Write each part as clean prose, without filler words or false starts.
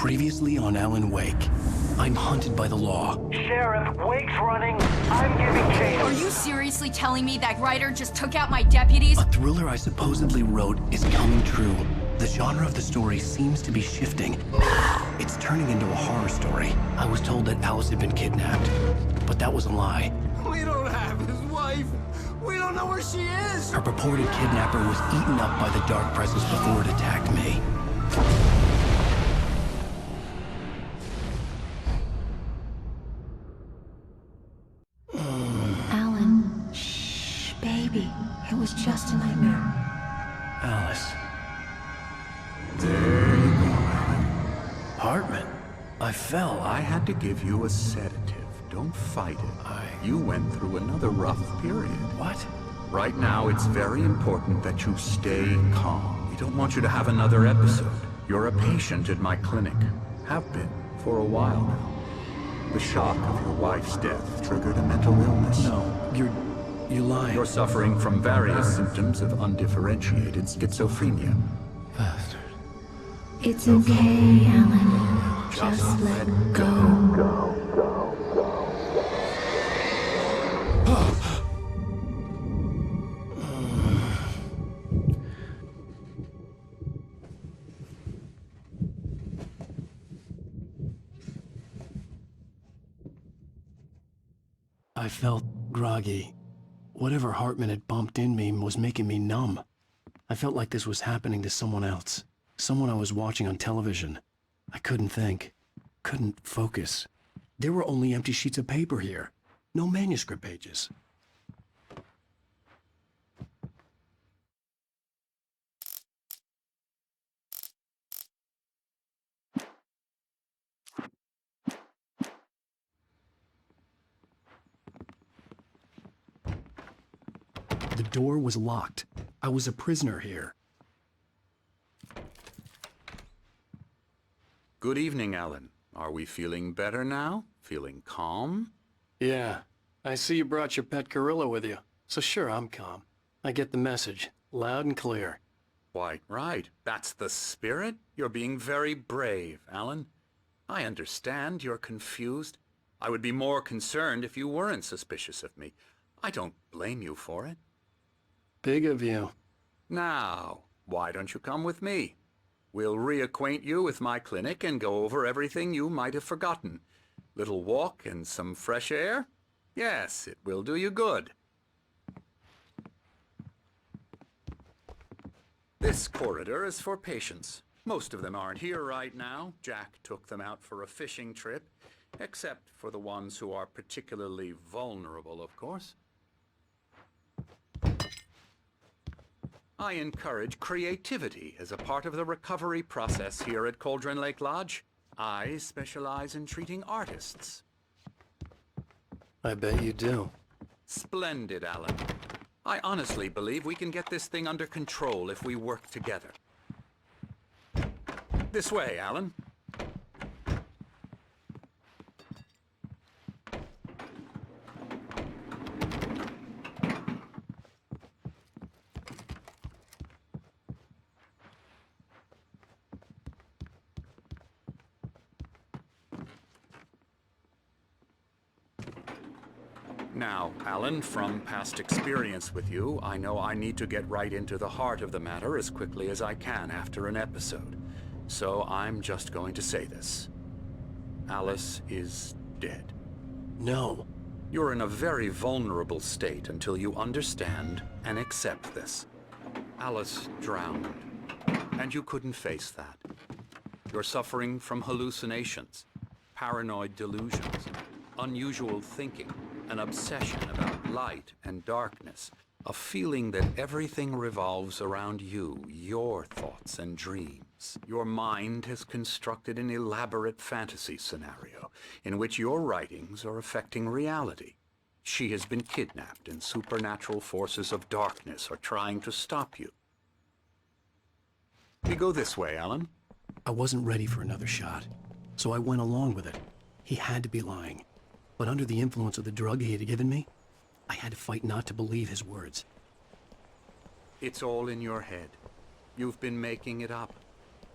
Previously on Alan Wake. I'm hunted by the law. Sheriff, Wake's running. I'm giving chase. Are you seriously telling me that Ryder just took out my deputies? A thriller I supposedly wrote is coming true. The genre of the story seems to be shifting. It's turning into a horror story. I was told that Alice had been kidnapped, but that was a lie. We don't have his wife. We don't know where she is. Her purported kidnapper was eaten up by the dark presence before it attacked me. Alan, shh, baby. It was just a nightmare. Alice. There you go, Alan. Hartman. I fell. I had to give you a sedative. Don't fight it. You went through another rough period. What? Right now, it's very important that you stay calm. We don't want you to have another episode. You're a patient at my clinic. Have been for a while now. The shock of your wife's death triggered a mental illness. No, you're lying. You're suffering from various symptoms of undifferentiated schizophrenia. Bastard. It's okay, Alan. Just let go. I felt groggy. Whatever Hartman had bumped in me was making me numb. I felt like this was happening to someone else. Someone I was watching on television. I couldn't think. Couldn't focus. There were only empty sheets of paper here. No manuscript pages. The door was locked. I was a prisoner here. Good evening, Alan. Are we feeling better now? Feeling calm? Yeah. I see you brought your pet gorilla with you. So sure, I'm calm. I get the message. Loud and clear. Quite right. That's the spirit. You're being very brave, Alan. I understand you're confused. I would be more concerned if you weren't suspicious of me. I don't blame you for it. Big of you. Now, why don't you come with me? We'll reacquaint you with my clinic and go over everything you might have forgotten. Little walk and some fresh air? Yes, it will do you good. This corridor is for patients. Most of them aren't here right now. Jack took them out for a fishing trip, except for the ones who are particularly vulnerable, of course. I encourage creativity as a part of the recovery process here at Cauldron Lake Lodge. I specialize in treating artists. I bet you do. Splendid, Alan. I honestly believe we can get this thing under control if we work together. This way, Alan. Now, Alan, from past experience with you, I know I need to get right into the heart of the matter as quickly as I can after an episode. So I'm just going to say this. Alice is dead. No. You're in a very vulnerable state until you understand and accept this. Alice drowned, and you couldn't face that. You're suffering from hallucinations, paranoid delusions, unusual thinking, an obsession about light and darkness, a feeling that everything revolves around you, your thoughts and dreams. Your mind has constructed an elaborate fantasy scenario in which your writings are affecting reality. She has been kidnapped and supernatural forces of darkness are trying to stop you. We go this way, Alan. I wasn't ready for another shot, so I went along with it. He had to be lying. But under the influence of the drug he had given me, I had to fight not to believe his words. It's all in your head. You've been making it up.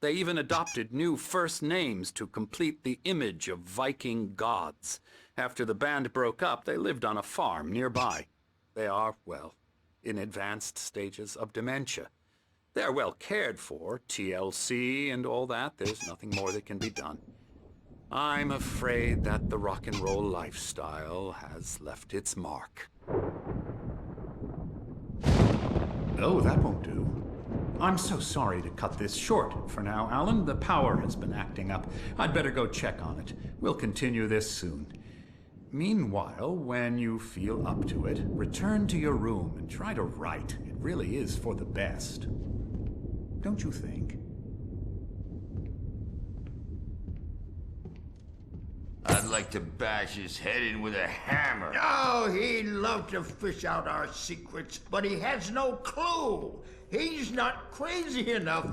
They even adopted new first names to complete the image of Viking gods. After the band broke up, they lived on a farm nearby. They are, well, in advanced stages of dementia. They're well cared for, TLC and all that. There's nothing more that can be done. I'm afraid that the rock and roll lifestyle has left its mark. Oh, that won't do. I'm so sorry to cut this short for now, Alan. The power has been acting up. I'd better go check on it. We'll continue this soon. Meanwhile, when you feel up to it, return to your room and try to write. It really is for the best. Don't you think? I'd like to bash his head in with a hammer. Oh, he'd love to fish out our secrets, but he has no clue. He's not crazy enough.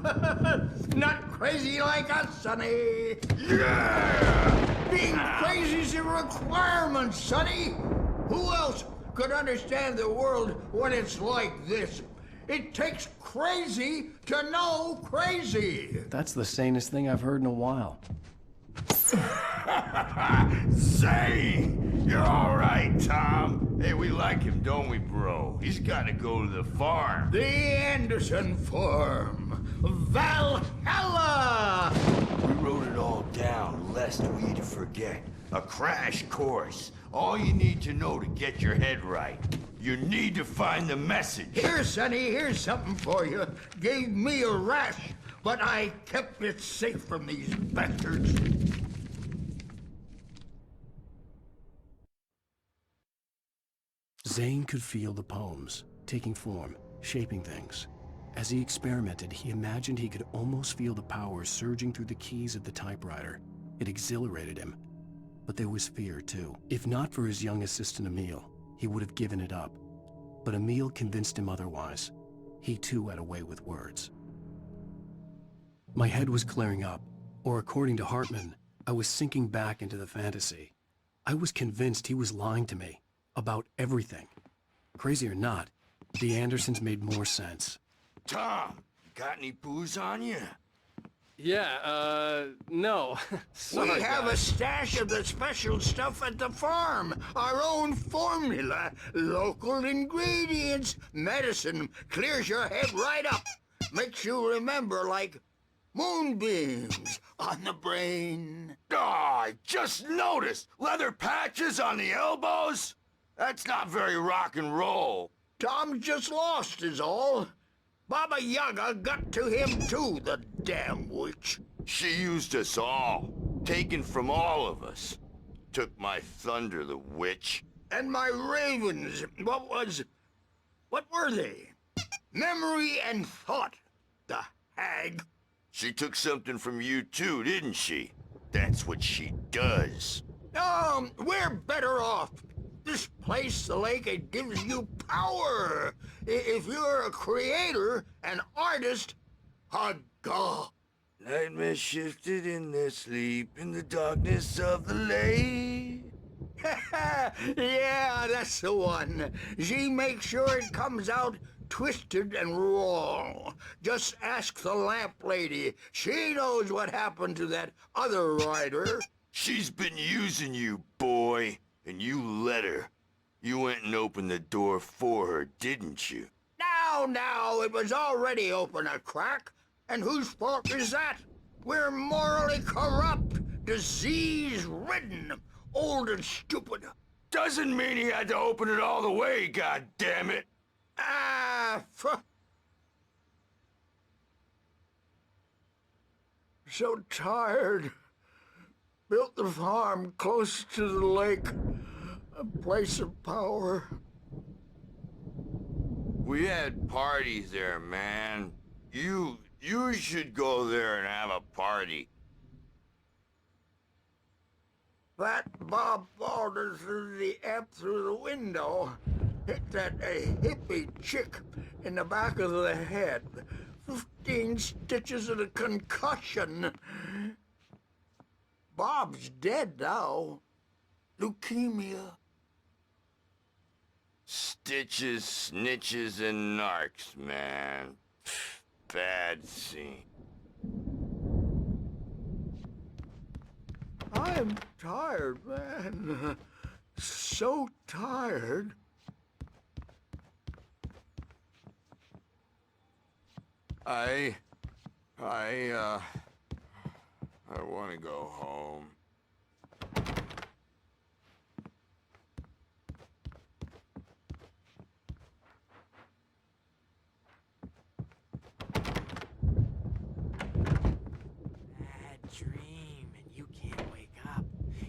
Not crazy like us, Sonny. Yeah! Being crazy's a requirement, Sonny. Who else could understand the world when it's like this? It takes crazy to know crazy. That's the sanest thing I've heard in a while. Zane! You're all right, Tom. Hey, we like him, don't we, bro? He's got to go to the farm. The Anderson Farm. Valhalla! We wrote it all down, lest we'd forget. A crash course. All you need to know to get your head right. You need to find the message. Here, Sonny, here's something for you. Gave me a rash, but I kept it safe from these bastards. Zane could feel the poems, taking form, shaping things. As he experimented, he imagined he could almost feel the power surging through the keys of the typewriter. It exhilarated him. But there was fear, too. If not for his young assistant Emil, he would have given it up. But Emil convinced him otherwise. He too had a way with words. My head was clearing up, or according to Hartman, I was sinking back into the fantasy. I was convinced he was lying to me. About everything. Crazy or not, the Andersons made more sense. Tom, got any booze on you? Yeah, no. Sorry, we have guys. a stash of the special stuff at the farm. Our own formula. Local ingredients. Medicine clears your head right up. Makes you remember like moonbeams on the brain. Oh, I just noticed. Leather patches on the elbows? That's not very rock and roll. Tom just lost is all. Baba Yaga got to him too, the damn witch. She used us all. Taken from all of us. Took my thunder, the witch. And my ravens, what were they? Memory and thought, the hag. She took something from you too, didn't she? That's what she does. We're better off. This place, the lake, it gives you power. If you're a creator, an artist, a god. Nightmare shifted in their sleep in the darkness of the lake. Yeah, that's the one. She makes sure it comes out twisted and wrong. Just ask the lamp lady. She knows what happened to that other rider. She's been using you, boy. And you let her. You went and opened the door for her, didn't you? Now, it was already open a crack. And whose fault is that? We're morally corrupt, disease-ridden, old and stupid. Doesn't mean he had to open it all the way, goddammit. So tired. Built the farm close to the lake. A place of power. We had parties there, man. You should go there and have a party. That Bob Balder threw the amp through the window. Hit that hippie chick in the back of the head. 15 stitches and a concussion. Bob's dead now. Leukemia. Stitches, snitches, and narcs, man. Bad scene. I'm tired, man. So tired. I want to go home. Bad dream, and you can't wake up.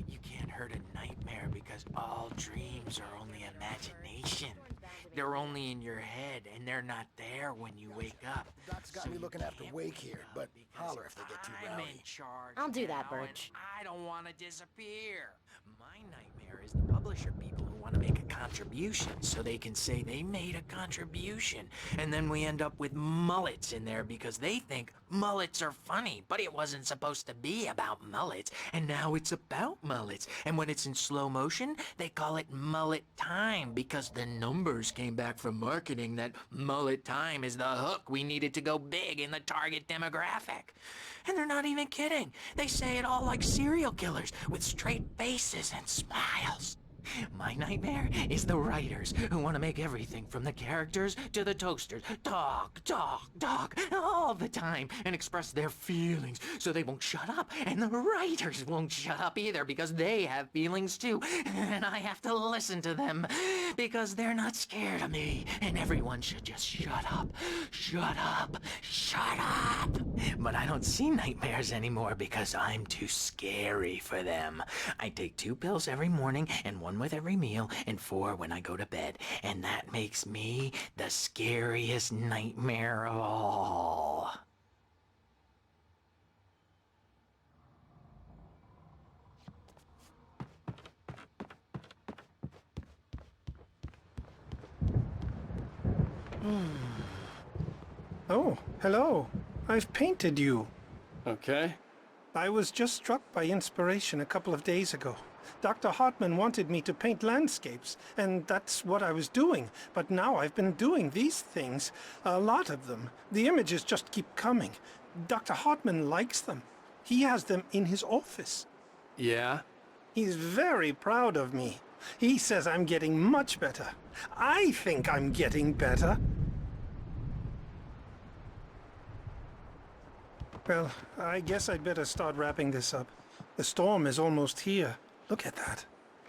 You can't hurt a nightmare because all dreams are only imagination. They're only in your head, and they're not there when you wake up. Doc's got me looking after Wake here, but holler if they get too I'm rowdy. in charge. I'll do that, now, and Birch. I don't want to disappear. My nightmare is the publisher people who want to make a contribution so they can say they made a contribution. And then we end up with mullets in there because they think mullets are funny, but it wasn't supposed to be about mullets. And now it's about mullets. And when it's in slow motion, they call it mullet time because the numbers came back from marketing that mullet time is the hook we needed to go big in the target demographic. And they're not even kidding. They say it all like serial killers with straight faces and smiles. My nightmare is the writers who want to make everything from the characters to the toasters talk all the time and express their feelings so they won't shut up. And the writers won't shut up either because they have feelings too. And I have to listen to them because they're not scared of me. And everyone should just shut up. Shut up. Shut up. But I don't see nightmares anymore because I'm too scary for them. I take 2 pills every morning and 1 with every meal and 4 when I go to bed. And that makes me the scariest nightmare of all. Oh, hello. I've painted you. Okay. I was just struck by inspiration a couple of days ago. Dr. Hartman wanted me to paint landscapes, and that's what I was doing. But now I've been doing these things, a lot of them. The images just keep coming. Dr. Hartman likes them. He has them in his office. Yeah? He's very proud of me. He says I'm getting much better. I think I'm getting better. Well, I guess I'd better start wrapping this up. The storm is almost here. Look at that.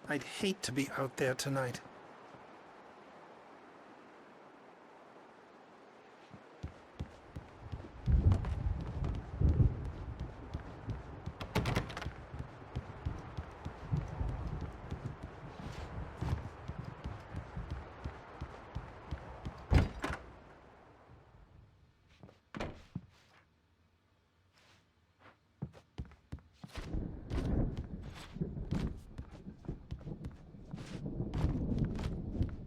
I'd hate to be out there tonight.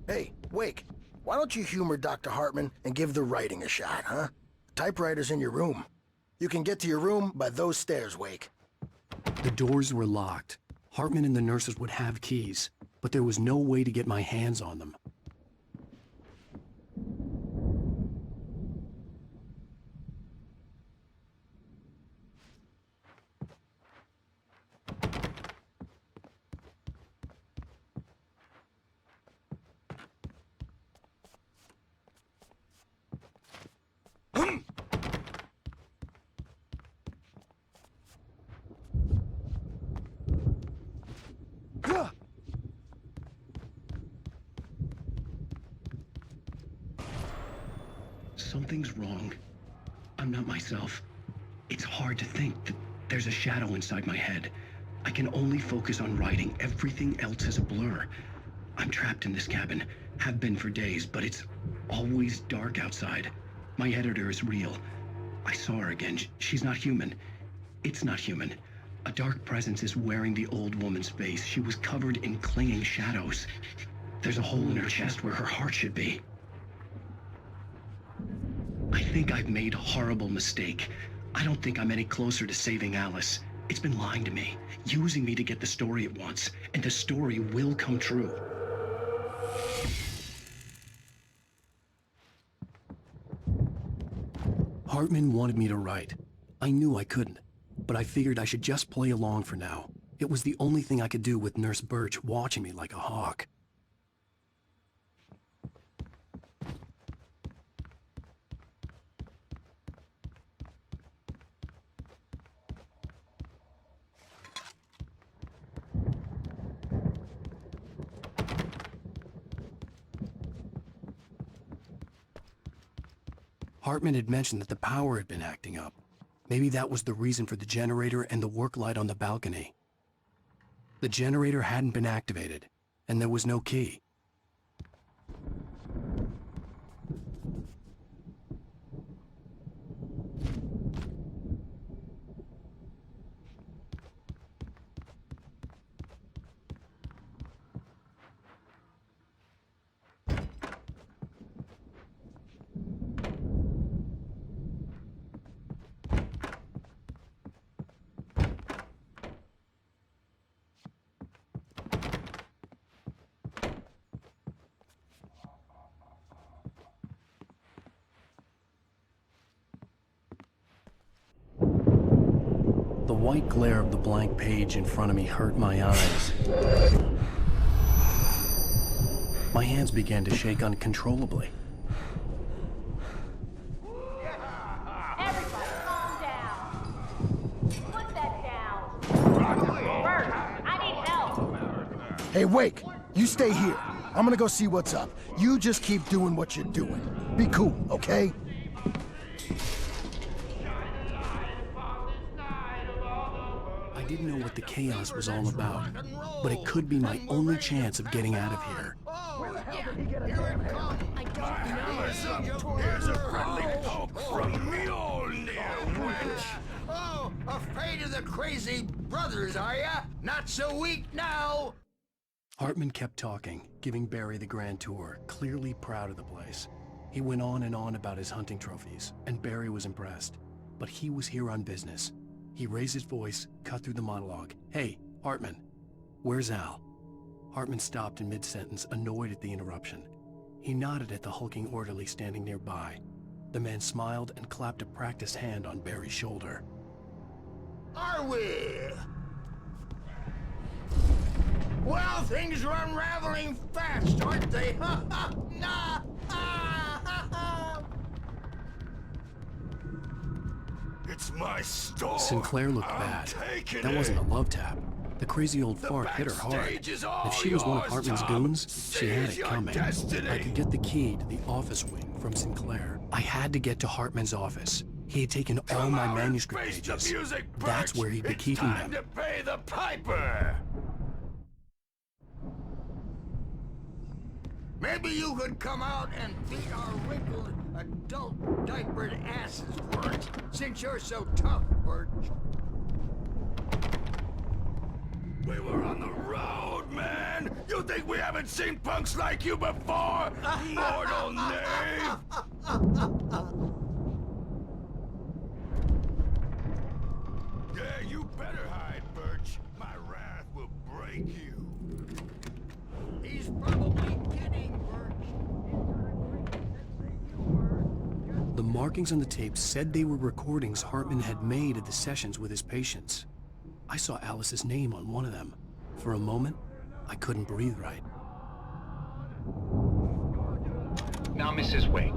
Hey, Wake, why don't you humor Dr. Hartman and give the writing a shot, huh? Typewriter's in your room. You can get to your room by those stairs, Wake. The doors were locked. Hartman and the nurses would have keys, but there was no way to get my hands on them. Something's wrong. I'm not myself. It's hard to think that there's a shadow inside my head. I can only focus on writing. Everything else is a blur. I'm trapped in this cabin. Have been for days, but it's always dark outside. My editor is real. I saw her again. She's not human. It's not human. A dark presence is wearing the old woman's face. She was covered in clinging shadows. There's a hole in her chest where her heart should be. I think I've made a horrible mistake. I don't think I'm any closer to saving Alice. It's been lying to me, using me to get the story it wants, and the story will come true. Hartman wanted me to write. I knew I couldn't, but I figured I should just play along for now. It was the only thing I could do with Nurse Birch watching me like a hawk. Hartman had mentioned that the power had been acting up. Maybe that was the reason for the generator and the work light on the balcony. The generator hadn't been activated, and there was no key. The white glare of the blank page in front of me hurt my eyes. My hands began to shake uncontrollably. Everybody, calm down. Put that down. Bert, I need help. Hey, Wake, you stay here. I'm gonna go see what's up. You just keep doing what you're doing. Be cool, okay? I didn't know what the chaos was all about, but it could be my only chance of getting out of here. Where the hell did he get a damn gun? I don't know. Here's a friendly poke from Mjolnir, wench. Oh, afraid of the crazy brothers, are ya? Not so weak now. Hartman kept talking, giving Barry the grand tour, clearly proud of the place. He went on and on about his hunting trophies, and Barry was impressed. But he was here on business. He raised his voice, cut through the monologue. Hey, Hartman, where's Al? Hartman stopped in mid-sentence, annoyed at the interruption. He nodded at the hulking orderly standing nearby. The man smiled and clapped a practiced hand on Barry's shoulder. Are we? Well, things are unraveling fast, aren't they? Ha ha! Nah! It's my store. Sinclair looked bad. That wasn't a love tap. The crazy old fart hit her hard. If she was one of Hartman's goons, she had it coming. I could get the key to the office wing from Sinclair. I had to get to Hartman's office. He had taken all my manuscript pages. That's where he'd be keeping them. To pay the piper. Maybe you could come out and beat our wrinkled, adult, diapered asses for it, since you're so tough, Birch. We were on the road, man! You think we haven't seen punks like you before? Mortal knave! Yeah, you better hide, Birch. My wrath will break you. He's probably kidding, Birch. The markings on the tape said they were recordings Hartman had made at the sessions with his patients. I saw Alice's name on one of them. For a moment, I couldn't breathe right. Now, Mrs. Wake,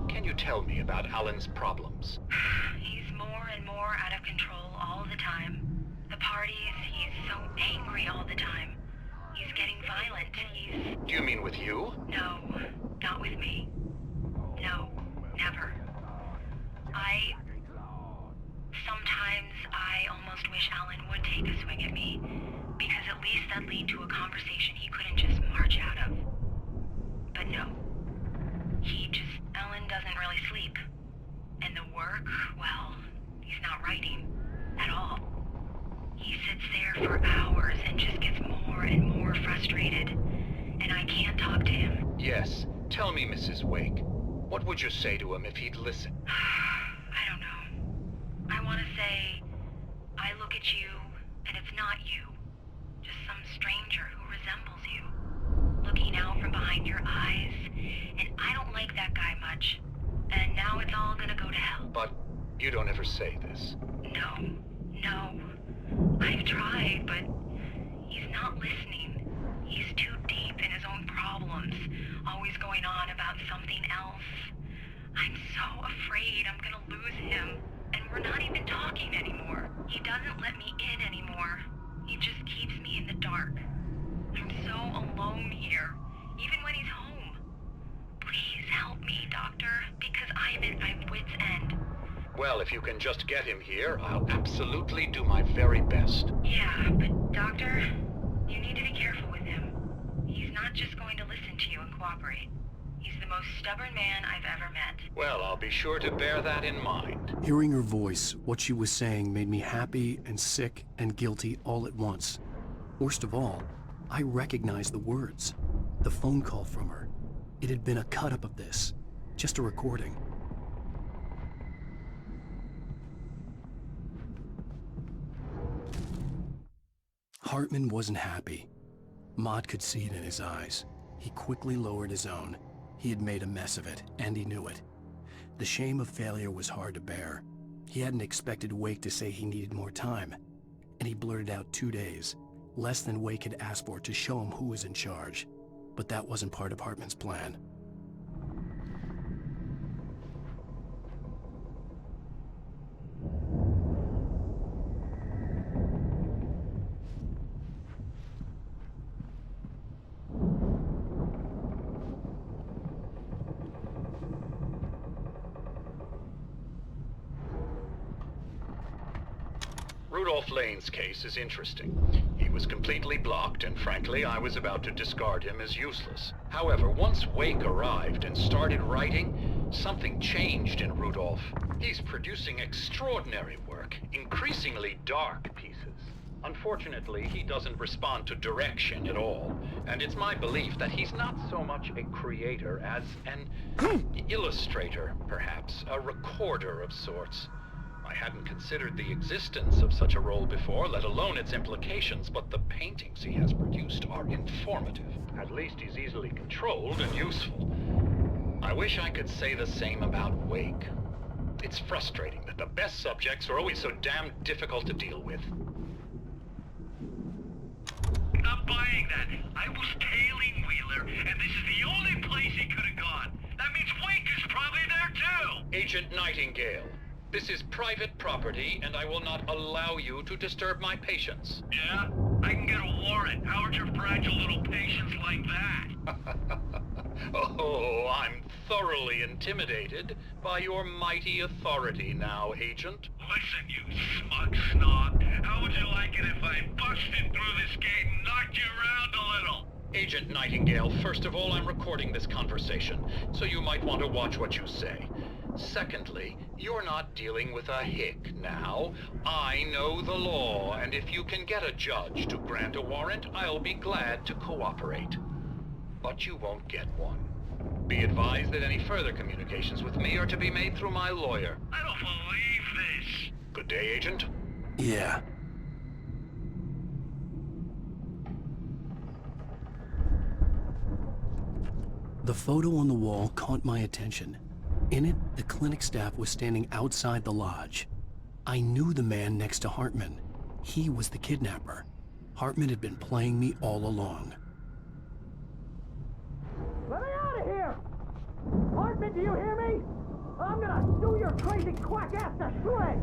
can you tell me about Alan's problems? He's more and more out of control all the time. The parties, he's so angry all the time. He's getting violent. Do you mean with you? No, not with me. No, never. Sometimes I almost wish Alan would take a swing at me, because at least that'd lead to a conversation he couldn't just march out of. But no. Alan doesn't really sleep. And the work, well, he's not writing at all. He sits there for hours and just gets more and more frustrated. And I can't talk to him. Yes. Tell me, Mrs. Wake. What would you say to him if he'd listen? I don't know. I want to say, I look at you, and it's not you. Just some stranger who resembles you. Looking out from behind your eyes, and I don't like that guy much. And now it's all gonna go to hell. But you don't ever say this. No. I've tried, but he's not listening. He's too deep in his own problems, always going on about something else. I'm so afraid I'm gonna lose him, and we're not even talking anymore. He doesn't let me in anymore. He just keeps me in the dark. I'm so alone here, even when he's home. Please help me, Doctor, because I'm at my wit's end. Well, if you can just get him here, I'll absolutely do my very best. Yeah, but Doctor, you need to be careful with him. He's not just going to listen to you and cooperate. He's the most stubborn man I've ever met. Well, I'll be sure to bear that in mind. Hearing her voice, what she was saying made me happy and sick and guilty all at once. Worst of all, I recognized the words. The phone call from her. It had been a cut-up of this. Just a recording. Hartman wasn't happy. Maude could see it in his eyes. He quickly lowered his own. He had made a mess of it, and he knew it. The shame of failure was hard to bear. He hadn't expected Wake to say he needed more time, and he blurted out 2 days, less than Wake had asked for to show him who was in charge. But that wasn't part of Hartman's plan. Rudolph Lane's case is interesting. He was completely blocked, and frankly, I was about to discard him as useless. However, once Wake arrived and started writing, something changed in Rudolph. He's producing extraordinary work, increasingly dark pieces. Unfortunately, he doesn't respond to direction at all, and it's my belief that he's not so much a creator as an illustrator, perhaps, a recorder of sorts. I hadn't considered the existence of such a role before, let alone its implications, but the paintings he has produced are informative. At least he's easily controlled and useful. I wish I could say the same about Wake. It's frustrating that the best subjects are always so damn difficult to deal with. Not buying that. I was tailing Wheeler, and this is the only place he could have gone. That means Wake is probably there too! Agent Nightingale. This is private property, and I will not allow you to disturb my patients. Yeah? I can get a warrant. How'd your fragile little patients like that? Oh, I'm thoroughly intimidated by your mighty authority now, Agent. Listen, you smug snob. How would you like it if I busted through this gate and knocked you around a little? Agent Nightingale, first of all, I'm recording this conversation, so you might want to watch what you say. Secondly, you're not dealing with a hick now. I know the law, and if you can get a judge to grant a warrant, I'll be glad to cooperate. But you won't get one. Be advised that any further communications with me are to be made through my lawyer. I don't believe this. Good day, Agent. Yeah. The photo on the wall caught my attention. In it, the clinic staff was standing outside the lodge. I knew the man next to Hartman. He was the kidnapper. Hartman had been playing me all along. Let me out of here! Hartman, do you hear me? I'm gonna do your crazy quack ass to shreds!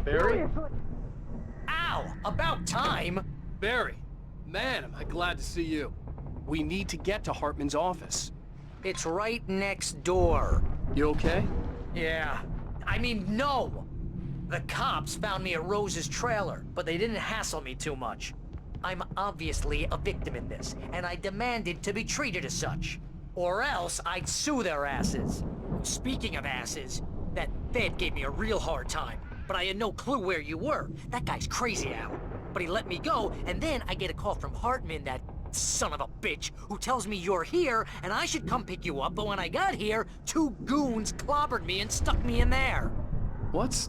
Barry? Seriously. Ow! About time! Barry, man, am I glad to see you. We need to get to Hartman's office. It's right next door. You okay? Yeah. I mean, no! The cops found me at Rose's trailer, but they didn't hassle me too much. I'm obviously a victim in this, and I demanded to be treated as such. Or else I'd sue their asses. Speaking of asses, that Fed gave me a real hard time, but I had no clue where you were. That guy's crazy, Al. But he let me go, and then I get a call from Hartman, that son of a bitch, who tells me you're here and I should come pick you up, but when I got here, 2 goons clobbered me and stuck me in there. What's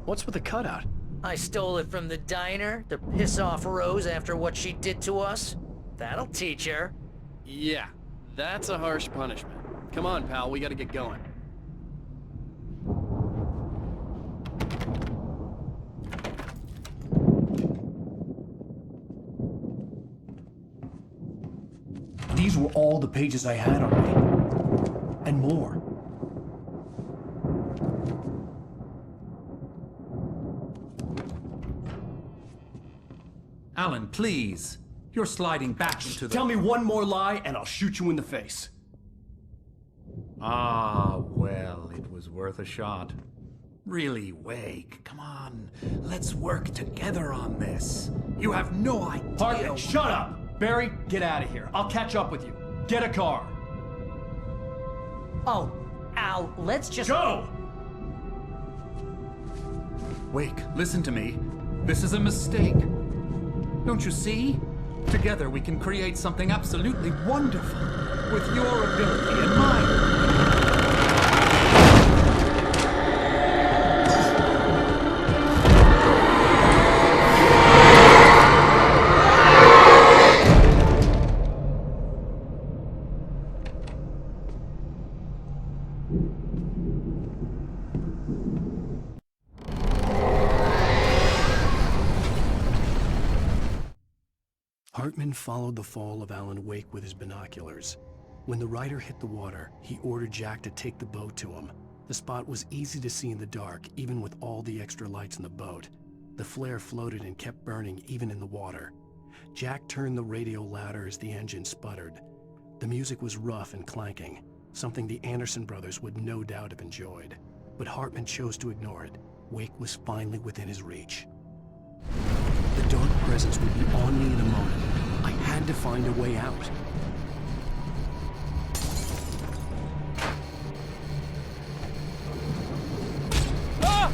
with the cutout? I stole it from the diner to piss off Rose after what she did to us. That'll teach her. Yeah, that's a harsh punishment. Come on, pal, we gotta get going. These were all the pages I had on me. And more. Alan, please. You're sliding back into the... Tell me one more lie and I'll shoot you in the face. Ah, well, it was worth a shot. Really, Wake, come on. Let's work together on this. You have no idea... Hartman, shut up! Barry, get out of here. I'll catch up with you. Get a car. Oh, Al, let's just... Go! Wake, listen to me. This is a mistake. Don't you see? Together we can create something absolutely wonderful. With your ability and mine. Hartman followed the fall of Alan Wake with his binoculars. When the Rider hit the water, he ordered Jack to take the boat to him. The spot was easy to see in the dark, even with all the extra lights in the boat. The flare floated and kept burning even in the water. Jack turned the radio louder as the engine sputtered. The music was rough and clanking, something the Anderson brothers would no doubt have enjoyed. But Hartman chose to ignore it. Wake was finally within his reach. The dark presence would be on me in a moment. I had to find a way out. Ah!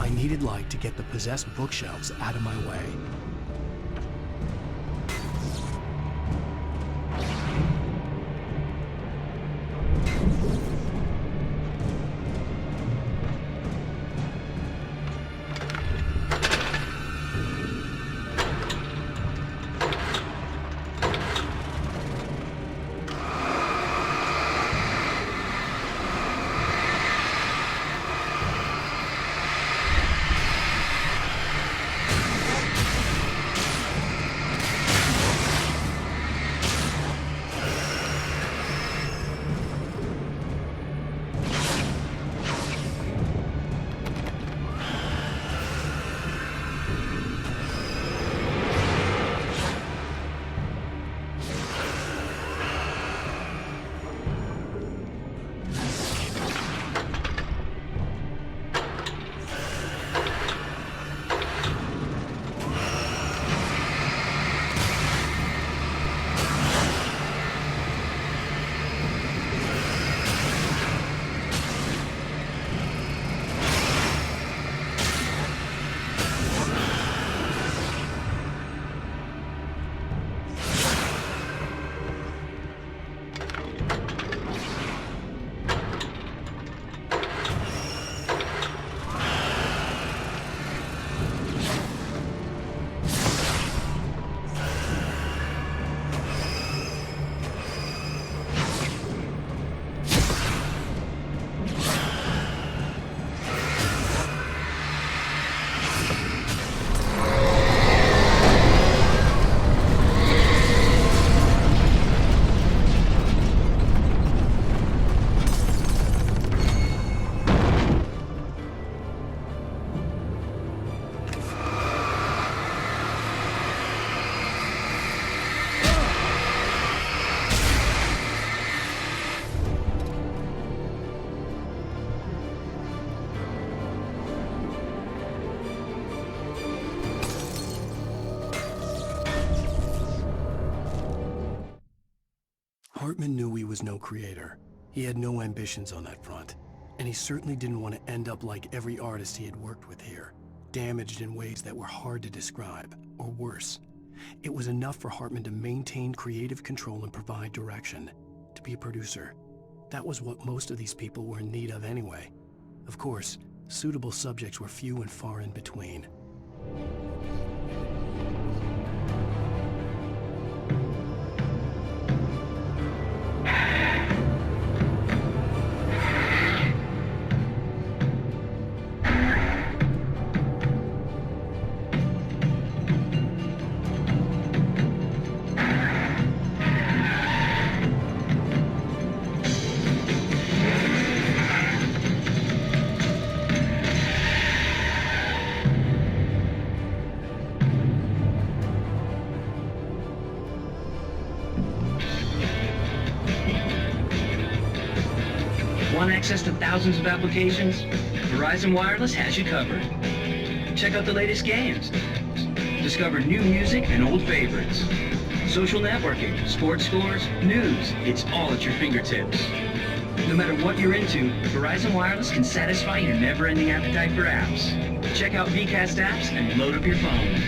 I needed light to get the possessed bookshelves out of my way. Hartman knew he was no creator. He had no ambitions on that front. And he certainly didn't want to end up like every artist he had worked with here, damaged in ways that were hard to describe, or worse. It was enough for Hartman to maintain creative control and provide direction, to be a producer. That was what most of these people were in need of anyway. Of course, suitable subjects were few and far in between. Want access to thousands of applications? Verizon Wireless has you covered. Check out the latest games. Discover new music and old favorites. Social networking, sports scores, news. It's all at your fingertips. No matter what you're into, Verizon Wireless can satisfy your never-ending appetite for apps. Check out VCast apps and load up your phone.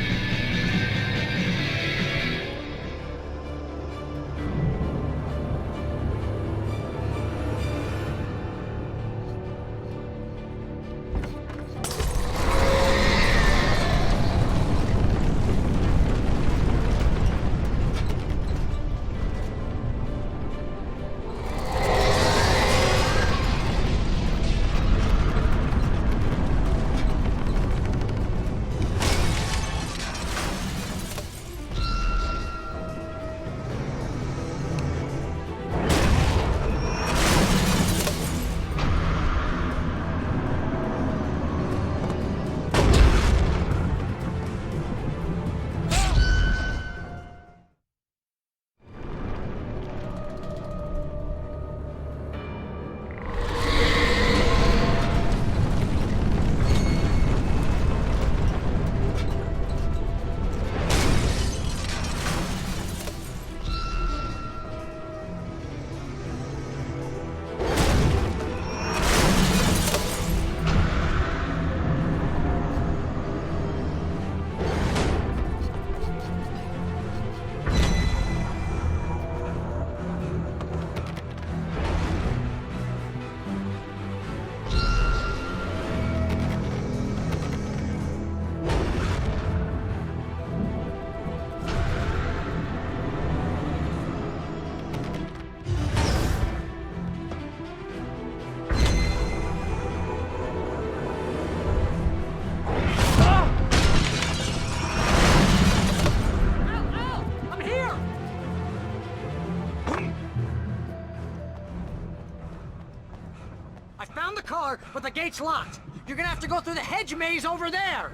But the gate's locked. You're gonna have to go through the hedge maze over there.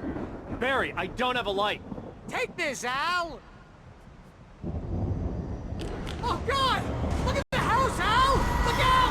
Barry, I don't have a light. Take this, Al. Oh, God! Look at the house, Al! Look out!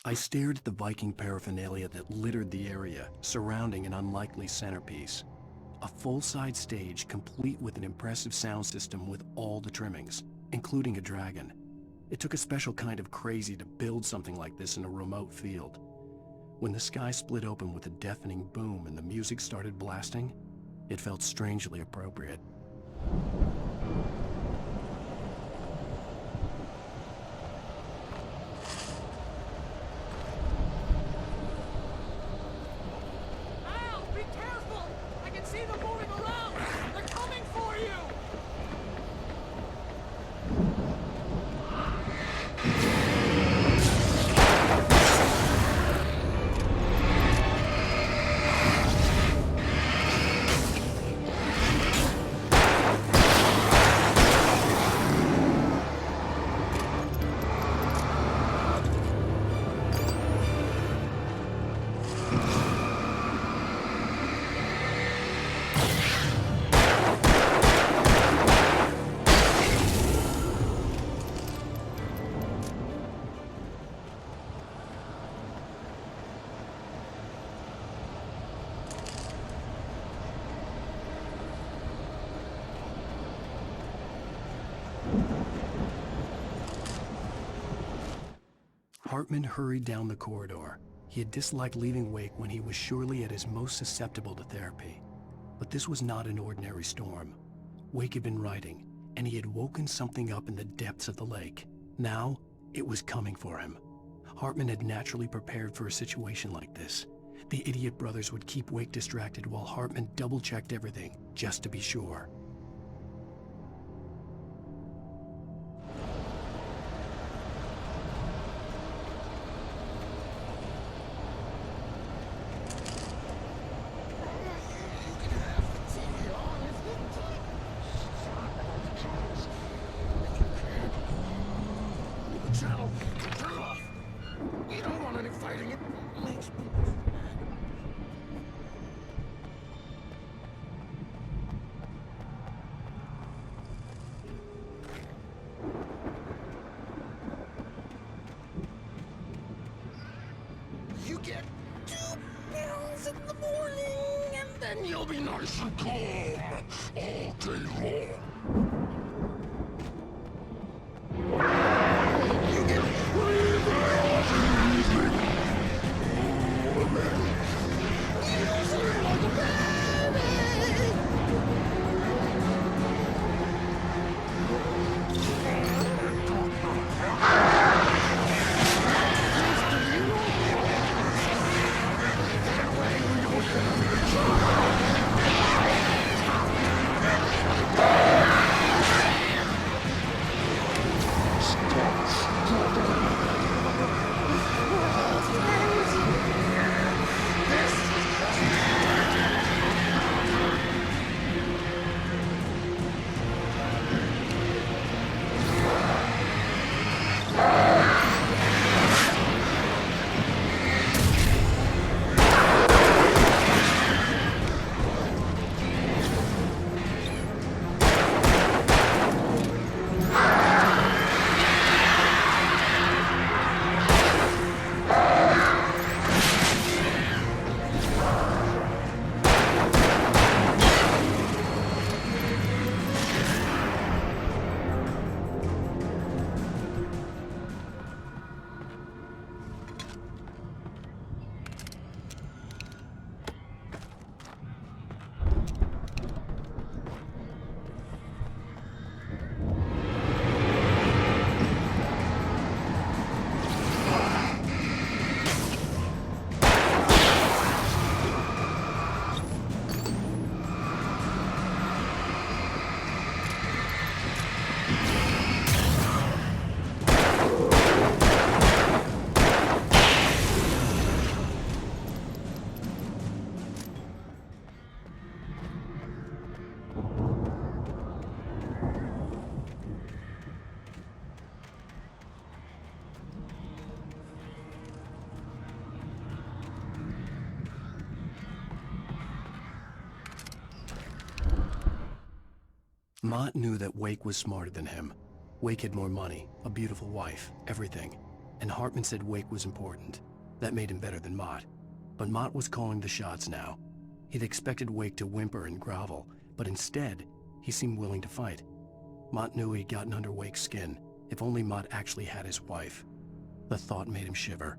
I stared at the Viking paraphernalia that littered the area, surrounding an unlikely centerpiece. A full-size stage complete with an impressive sound system with all the trimmings, including a dragon. It took a special kind of crazy to build something like this in a remote field. When the sky split open with a deafening boom and the music started blasting, it felt strangely appropriate. Hartman hurried down the corridor. He had disliked leaving Wake when he was surely at his most susceptible to therapy. But this was not an ordinary storm. Wake had been writing, and he had woken something up in the depths of the lake. Now, it was coming for him. Hartman had naturally prepared for a situation like this. The idiot brothers would keep Wake distracted while Hartman double-checked everything, just to be sure. We don't want any fighting. It makes me... You get 2 pills in the morning, and then you'll be nice and calm all day long. You get 3 pills in the evening. Oh, man. You sleep like a baby. Mott knew that Wake was smarter than him. Wake had more money, a beautiful wife, everything. And Hartman said Wake was important. That made him better than Mott. But Mott was calling the shots now. He'd expected Wake to whimper and grovel, but instead, he seemed willing to fight. Mott knew he'd gotten under Wake's skin. If only Mott actually had his wife. The thought made him shiver.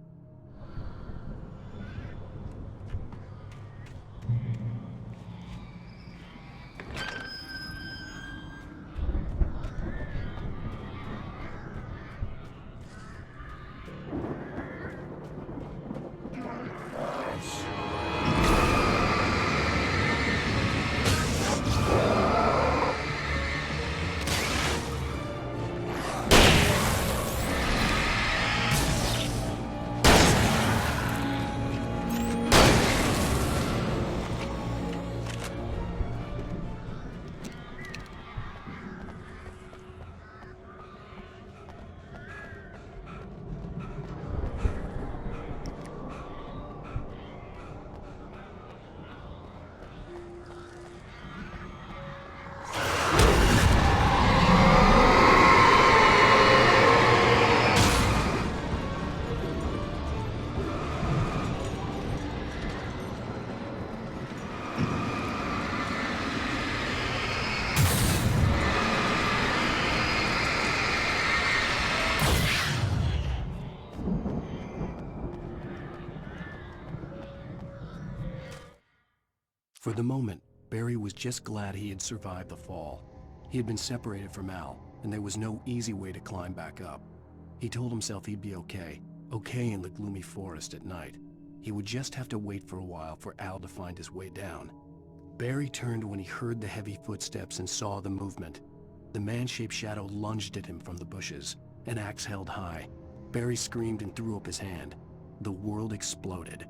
For the moment, Barry was just glad he had survived the fall. He had been separated from Al, and there was no easy way to climb back up. He told himself he'd be okay in the gloomy forest at night. He would just have to wait for a while for Al to find his way down. Barry turned when he heard the heavy footsteps and saw the movement. The man-shaped shadow lunged at him from the bushes, an axe held high. Barry screamed and threw up his hand. The world exploded.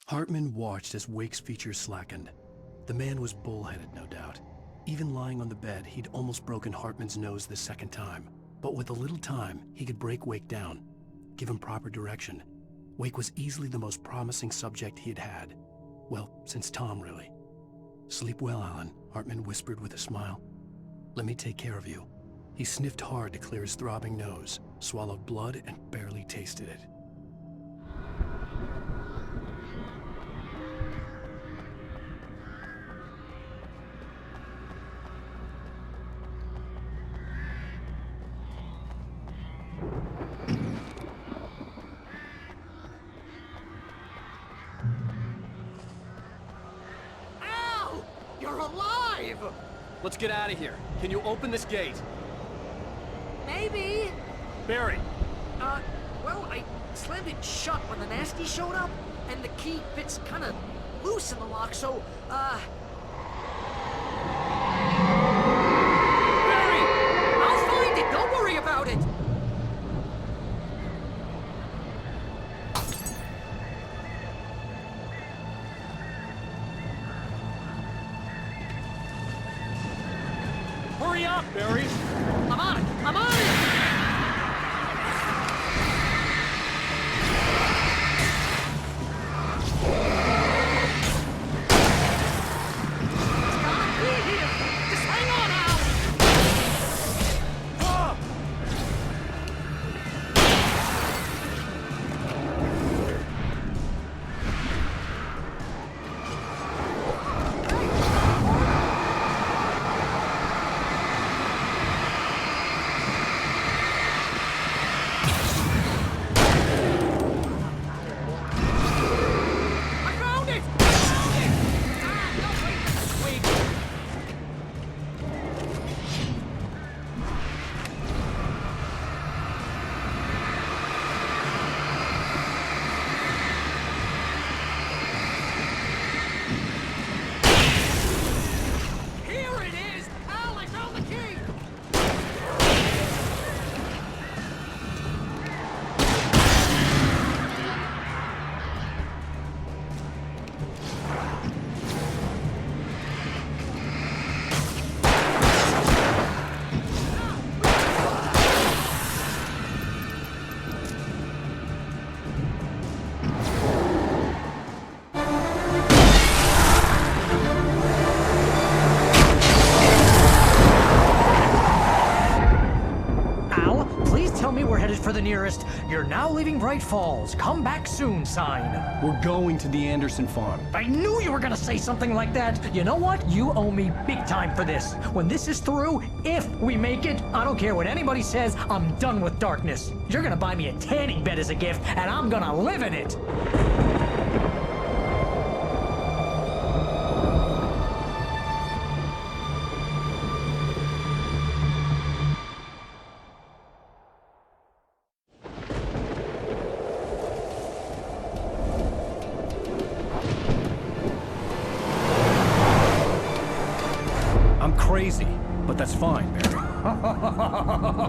Hartman watched as Wake's features slackened. The man was bullheaded, no doubt. Even lying on the bed, he'd almost broken Hartman's nose the second time. But with a little time, he could break Wake down, give him proper direction. Wake was easily the most promising subject he had had. Well, since Tom, really. "Sleep well, Alan," Hartman whispered with a smile. "Let me take care of you." He sniffed hard to clear his throbbing nose, swallowed blood, and barely tasted it. Let's get out of here. Can you open this gate? Maybe. Barry! Well, I slammed it shut when the nasty showed up, and the key fits kind of loose in the lock, so, Barry! I'll find it! Don't worry about it! Hurry up, Barry! I'm on it! I'm on it! Just hang on, Al! the nearest "You're now leaving Bright Falls. Come back soon" sign. We're going to the Anderson farm. I knew you were gonna say something like that. You know what? You owe me big time for this. When this is through, if we make it, I don't care what anybody says, I'm done with darkness. You're gonna buy me a tanning bed as a gift, and I'm gonna live in it. I'm crazy, but that's fine, Barry.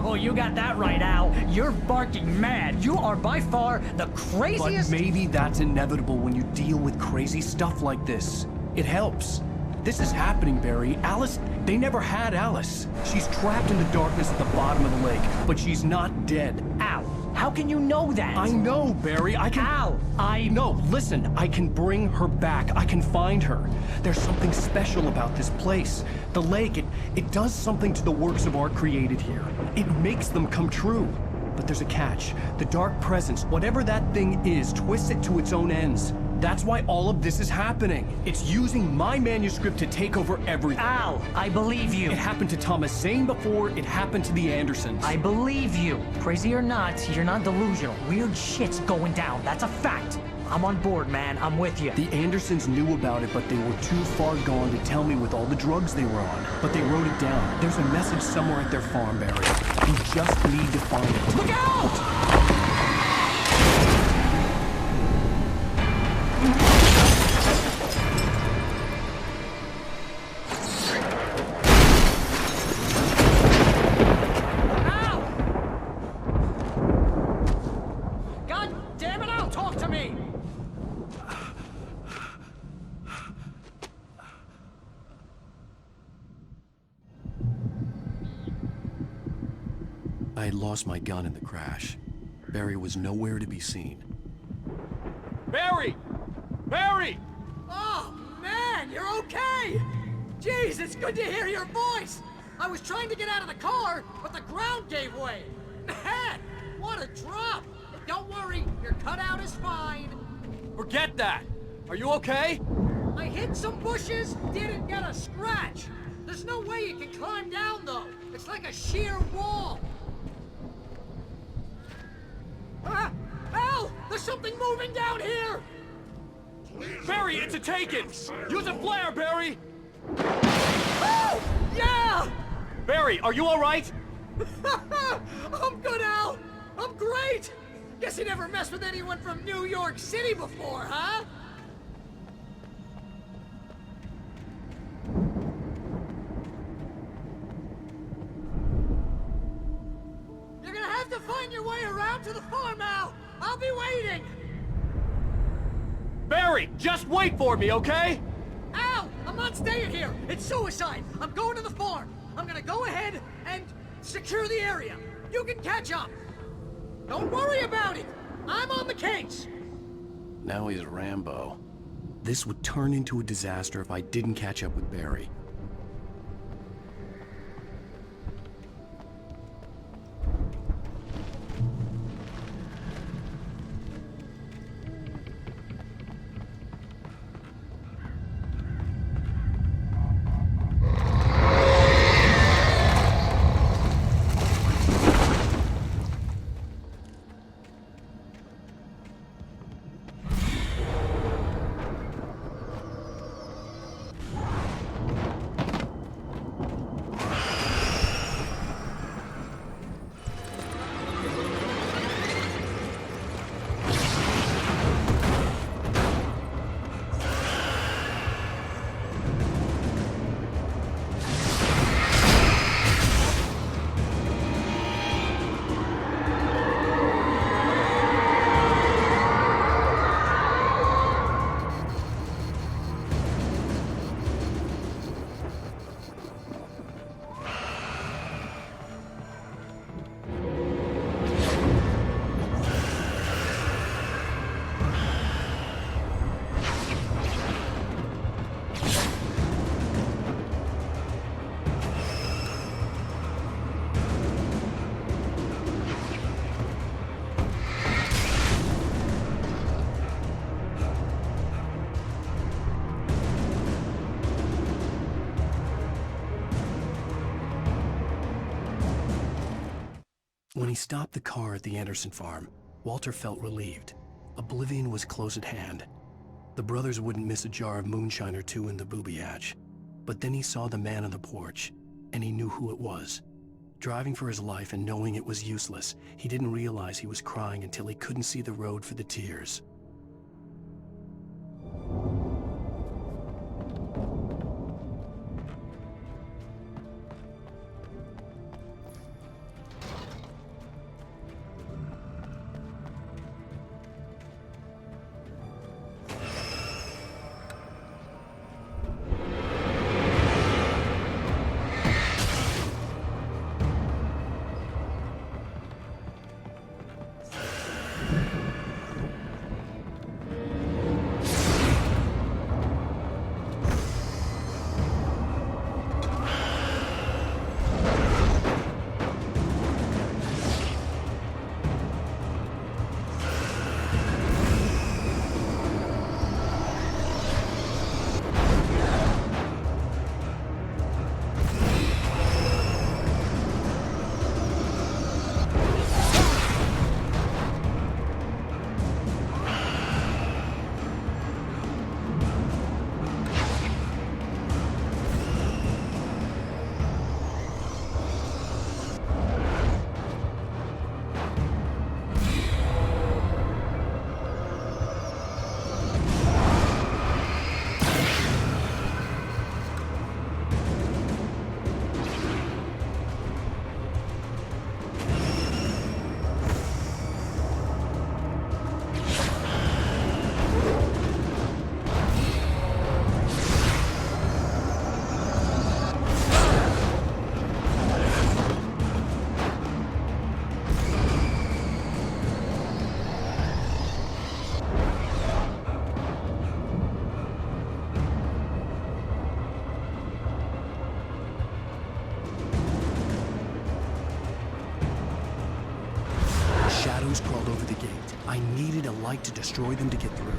Oh, you got that right, Al. You're barking mad. You are by far the craziest... But maybe that's inevitable when you deal with crazy stuff like this. It helps. This is happening, Barry. Alice, they never had Alice. She's trapped in the darkness at the bottom of the lake, but she's not dead. Al, how can you know that? I know, Barry. I can... Al, No, listen. I can bring her back. I can find her. There's something special about this place. The lake, it does something to the works of art created here. It makes them come true. But there's a catch. The dark presence, whatever that thing is, twists it to its own ends. That's why all of this is happening. It's using my manuscript to take over everything. Al, I believe you. It happened to Thomas Zane before, it happened to the Andersons. I believe you. Crazy or not, you're not delusional. Weird shit's going down. That's a fact. I'm on board, man. I'm with you. The Andersons knew about it, but they were too far gone to tell me with all the drugs they were on. But they wrote it down. There's a message somewhere at their farm, Barry. We just need to find it. Look out! I had lost my gun in the crash. Barry was nowhere to be seen. Barry! Barry! Oh, man, you're okay! Jeez, it's good to hear your voice! I was trying to get out of the car, but the ground gave way! Man, what a drop! Don't worry, your cutout is fine. Forget that! Are you okay? I hit some bushes, didn't get a scratch. There's no way you can climb down, though. It's like a sheer wall. Al! There's something moving down here! Barry, it's a take-it! Use a flare, Barry! Oh! Yeah! Barry, are you alright? I'm good, Al! I'm great! Guess you never messed with anyone from New York City before, huh? You're gonna have to find your way around to the farm, Al! I'll be waiting! Barry, just wait for me, okay? Al! I'm not staying here! It's suicide! I'm going to the farm! I'm gonna go ahead and secure the area! You can catch up! Don't worry about it! I'm on the case! Now he's Rambo. This would turn into a disaster if I didn't catch up with Barry. When he stopped the car at the Anderson farm, Walter felt relieved. Oblivion was close at hand. The brothers wouldn't miss a jar of moonshine or two in the booby hatch. But then he saw the man on the porch, and he knew who it was. Driving for his life and knowing it was useless, he didn't realize he was crying until he couldn't see the road for the tears. Shadows crawled over the gate. I needed a light to destroy them to get through.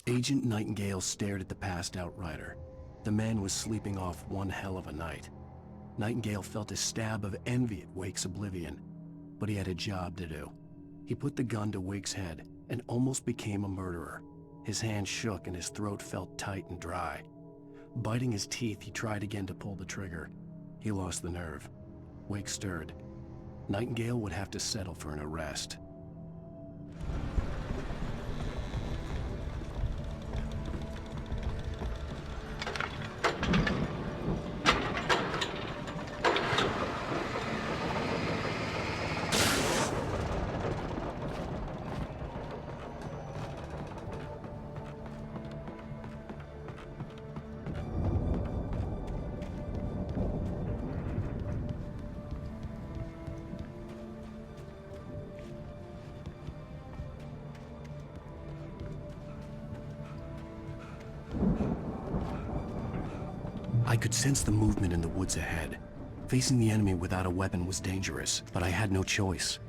Agent Nightingale stared at the passed-out rider. The man was sleeping off one hell of a night. Nightingale felt a stab of envy at Wake's oblivion, but he had a job to do. He put the gun to Wake's head and almost became a murderer. His hand shook and his throat felt tight and dry. Biting his teeth, he tried again to pull the trigger. He lost the nerve. Wake stirred. Nightingale would have to settle for an arrest. I could sense the movement in the woods ahead. Facing the enemy without a weapon was dangerous, but I had no choice.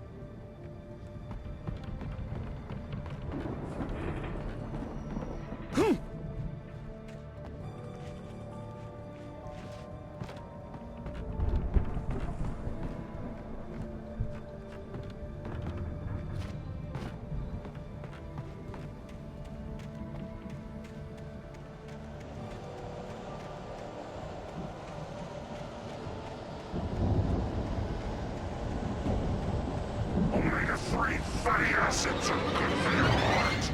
Omega-3 fatty acids are good for your heart.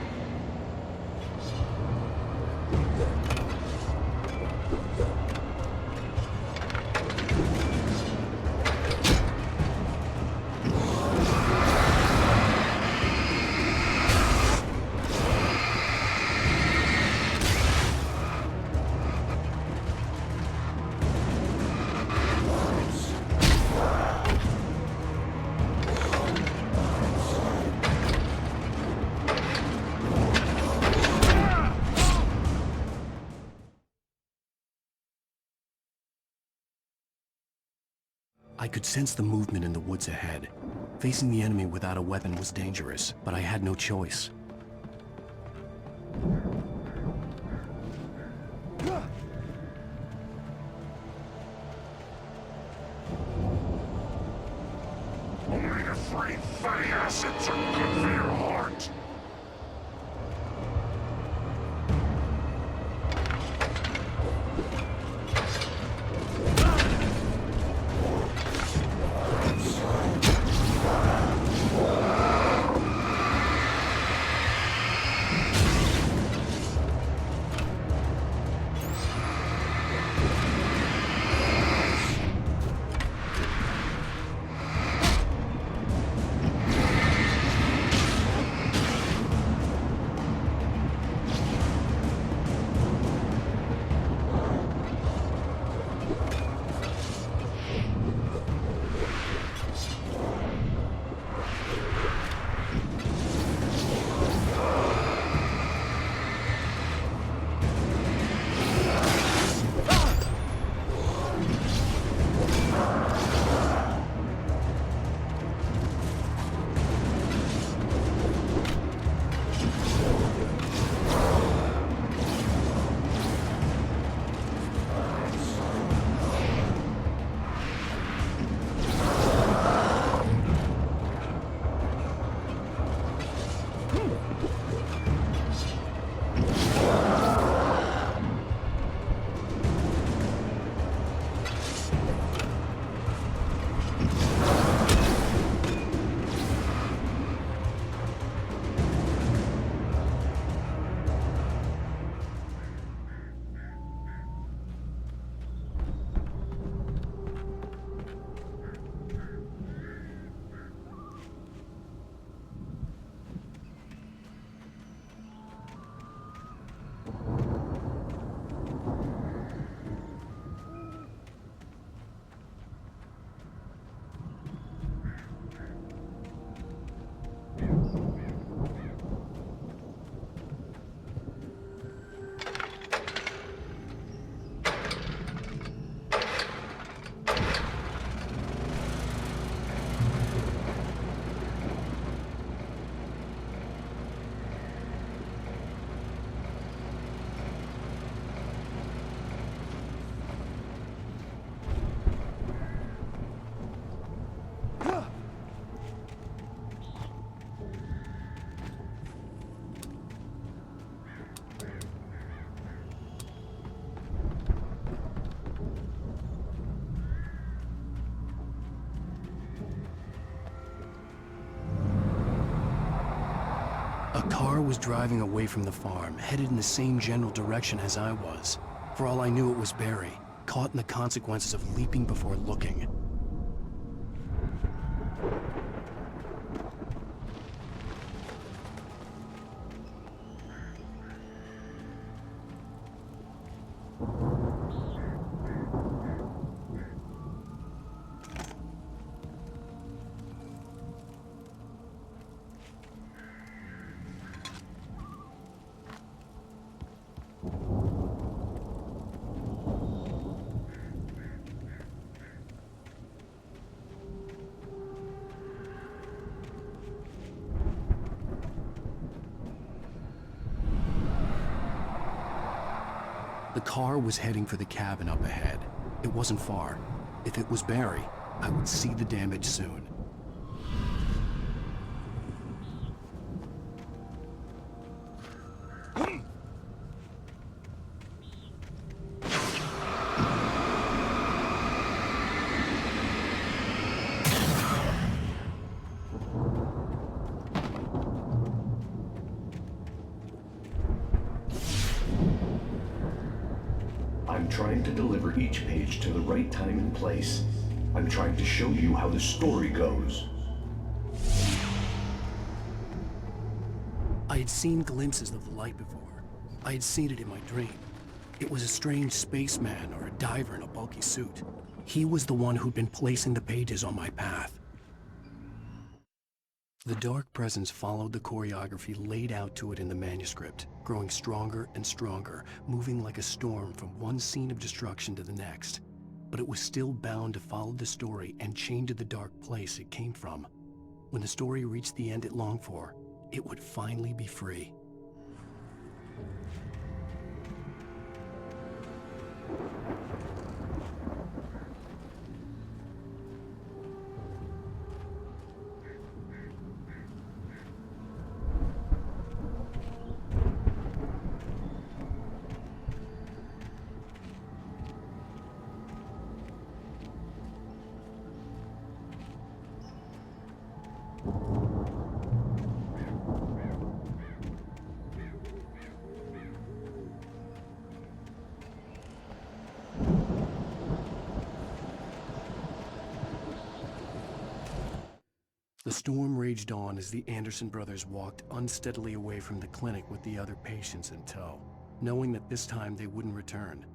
could sense the movement in the woods ahead. Facing the enemy without a weapon was dangerous, but I had no choice. Only a free fatty acids are good for your heart. A car was driving away from the farm, headed in the same general direction as I was. For all I knew, it was Barry, caught in the consequences of leaping before looking. The car was heading for the cabin up ahead. It wasn't far. If it was Barry, I would see the damage soon. I'm trying to deliver each page to the right time and place. I'm trying to show you how the story goes. I had seen glimpses of the light before. I had seen it in my dream. It was a strange spaceman or a diver in a bulky suit. He was the one who'd been placing the pages on my path. The dark presence followed the choreography laid out to it in the manuscript, growing stronger and stronger, moving like a storm from one scene of destruction to the next. but it was still bound to follow the story and chained to the dark place it came from. When the story reached the end it longed for, it would finally be free. The storm raged on as the Anderson brothers walked unsteadily away from the clinic with the other patients in tow, knowing that this time they wouldn't return.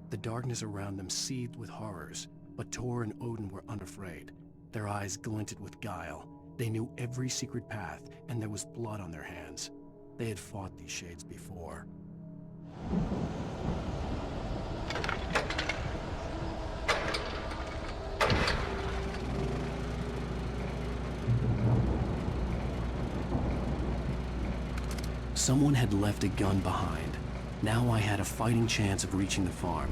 The darkness around them seethed with horrors, but Tor and Odin were unafraid. Their eyes glinted with guile. They knew every secret path, and there was blood on their hands. They had fought these shades before. Someone had left a gun behind. Now I had a fighting chance of reaching the farm.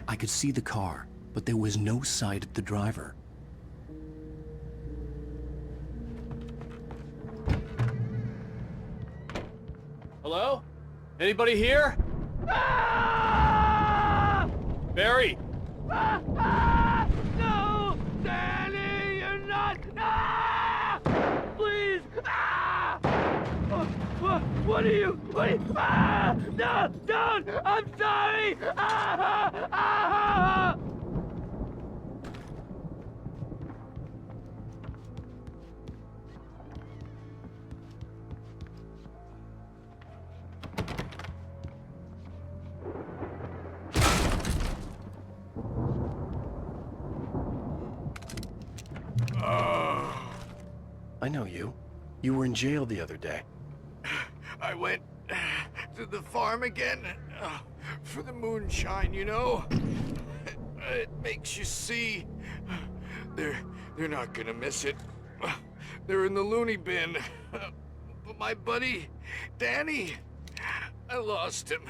I could see the car, but there was no sight of the driver. Hello? Anybody here? Ah! Barry! No! Danny, you're not! Ah! Please! Ah! What are you? Ah! No! Don't! I'm sorry! Ah! Ah! I know you. You were in jail the other day. I went to the farm again for the moonshine, you know? It makes you see. They're not gonna miss it. They're in the loony bin. But my buddy, Danny, I lost him.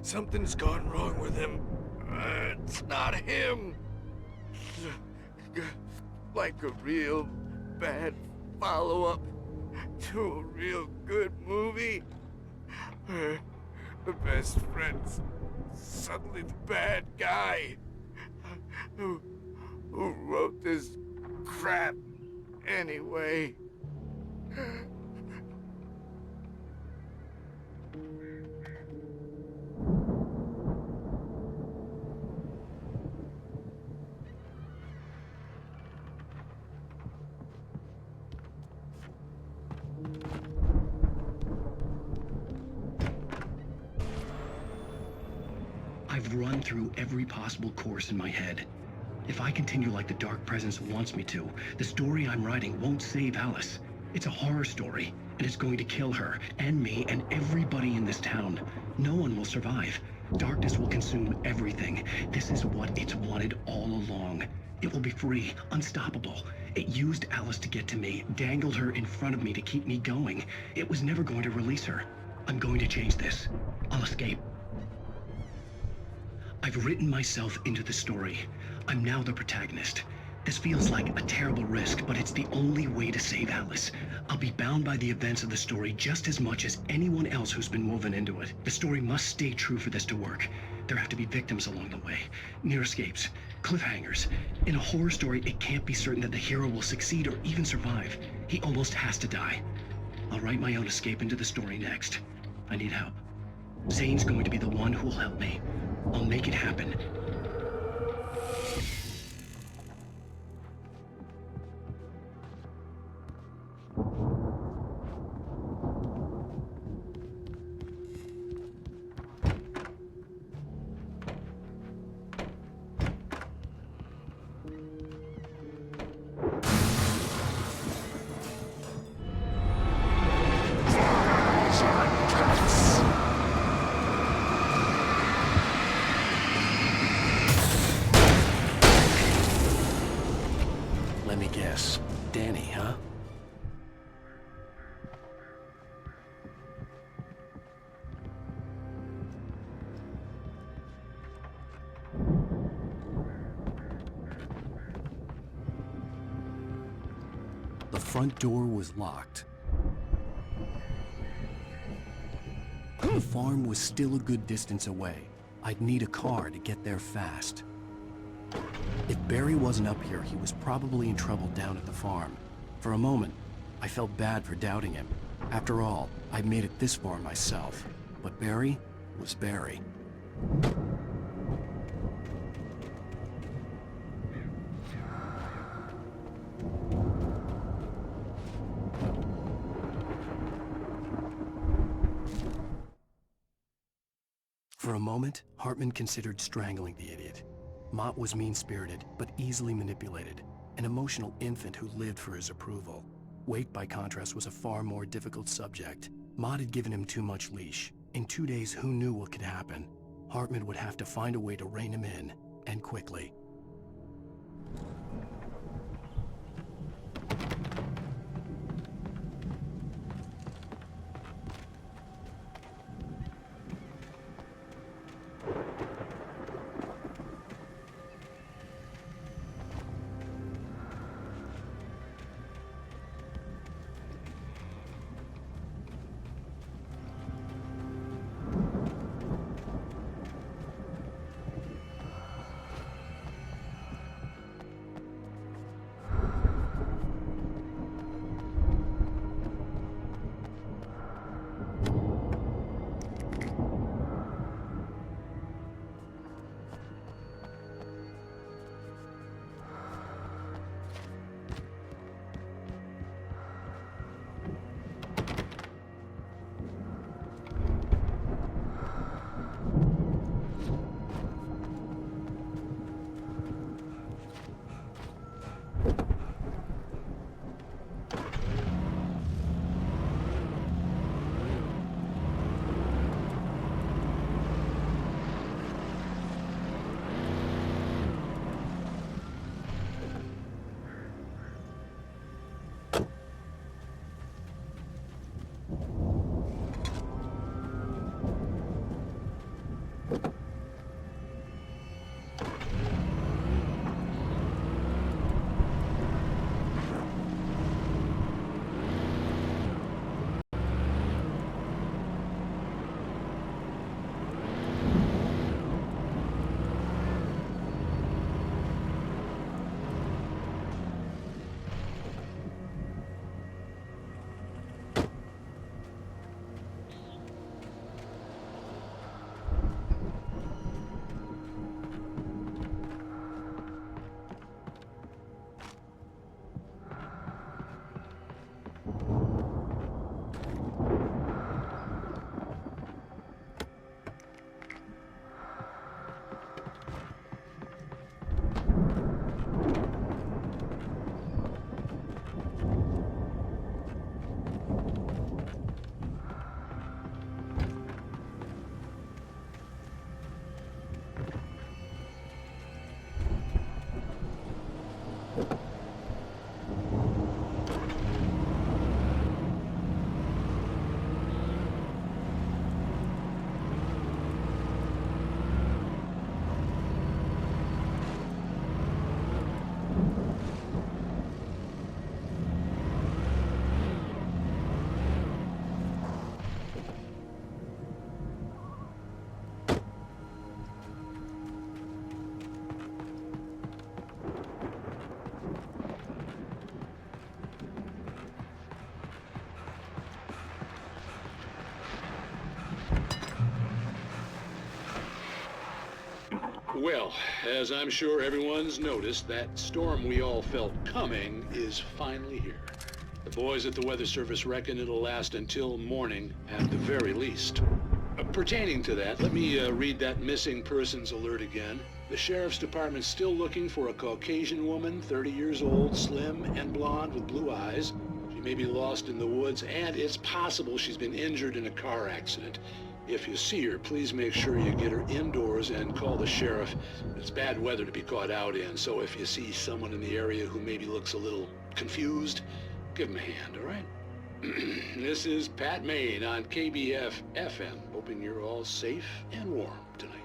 Something's gone wrong with him. It's not him. Like a real bad follow-up to a real good movie. Where the best friend's suddenly the bad guy. Who wrote this crap anyway? I've run through every possible course in my head. If I continue like the Dark Presence wants me to, the story I'm writing won't save Alice. It's a horror story, and it's going to kill her, and me, and everybody in this town. No one will survive. Darkness will consume everything. This is what it's wanted all along. It will be free, unstoppable. It used Alice to get to me, dangled her in front of me to keep me going. It was never going to release her. I'm going to change this. I'll escape. I've written myself into the story. I'm now the protagonist. This feels like a terrible risk, but it's the only way to save Alice. I'll be bound by the events of the story just as much as anyone else who's been woven into it. The story must stay true for this to work. There have to be victims along the way, near escapes, cliffhangers. In a horror story, it can't be certain that the hero will succeed or even survive. He almost has to die. I'll write my own escape into the story next. I need help. Zane's going to be the one who'll help me. I'll make it happen. Let me guess. Danny, huh? The front door was locked. The farm was still a good distance away. I'd need a car to get there fast. If Barry wasn't up here, he was probably in trouble down at the farm. For a moment, I felt bad for doubting him. After all, I'd made it this far myself. But Barry was Barry. For a moment, Hartman considered strangling the idiot. Mott was mean-spirited, but easily manipulated, an emotional infant who lived for his approval. Wake, by contrast, was a far more difficult subject. Mott had given him too much leash. In 2 days, who knew what could happen? Hartman would have to find a way to rein him in, and quickly. Well, as I'm sure everyone's noticed, that storm we all felt coming is finally here. The boys at the Weather Service reckon it'll last until morning at the very least. Pertaining to that, let me read that missing persons alert again. The Sheriff's Department's still looking for a Caucasian woman, 30 years old, slim and blonde with blue eyes. She may be lost in the woods, and it's possible she's been injured in a car accident. If you see her, please make sure you get her indoors and call the sheriff. It's bad weather to be caught out in, so if you see someone in the area who maybe looks a little confused, give him a hand, all right? This is Pat Maine on KBF FM, hoping you're all safe and warm tonight.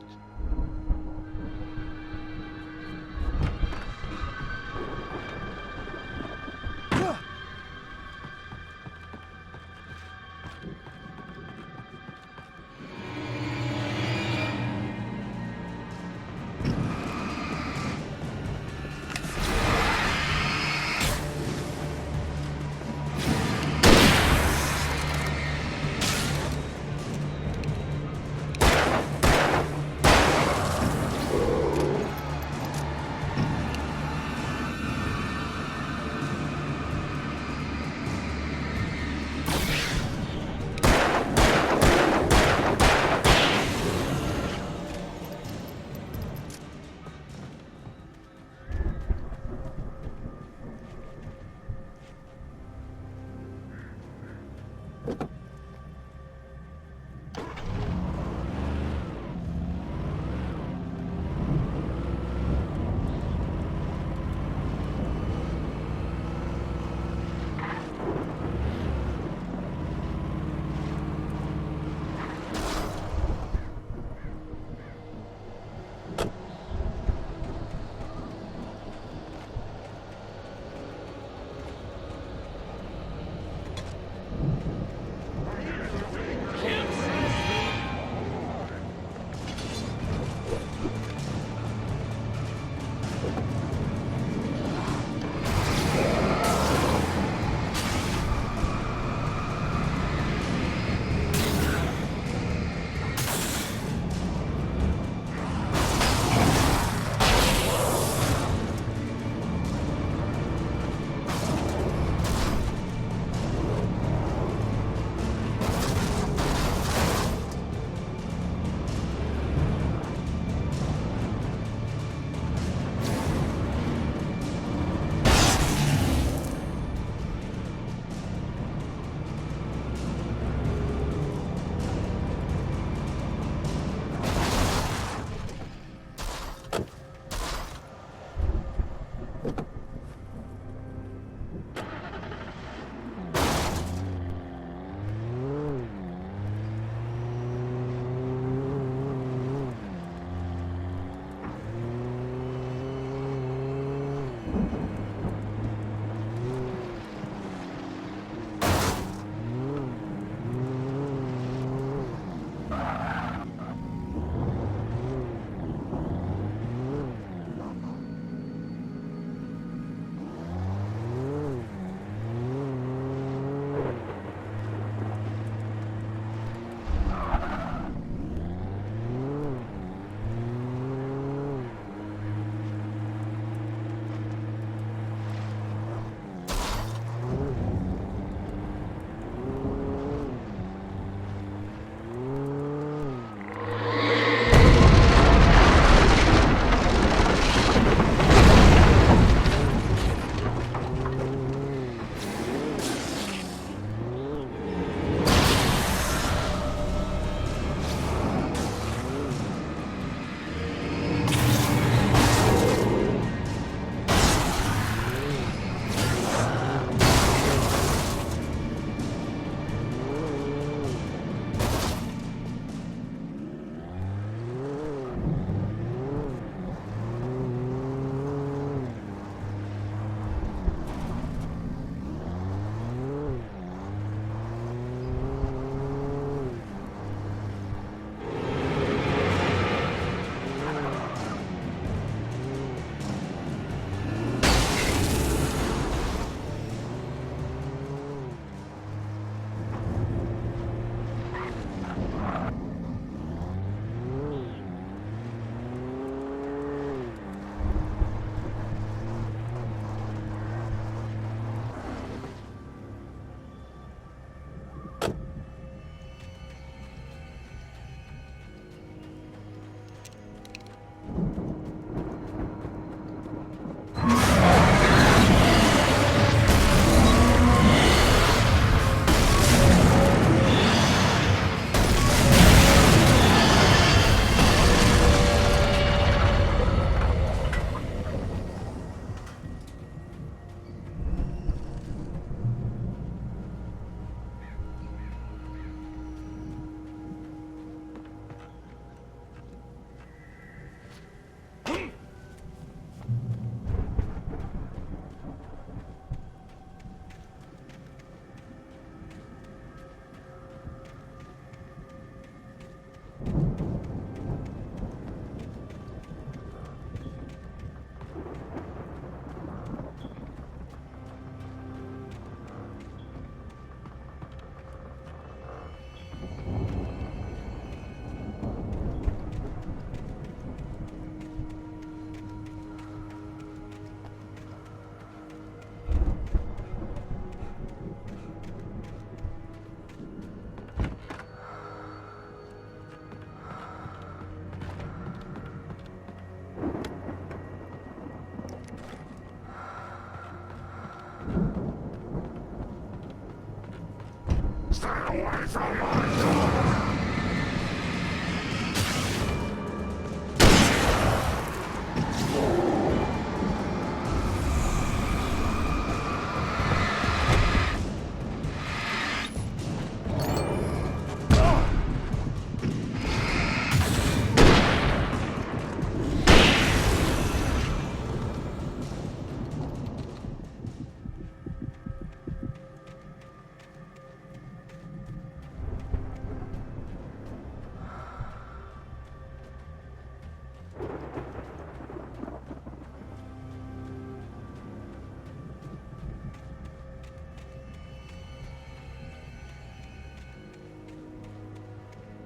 eyes on my door!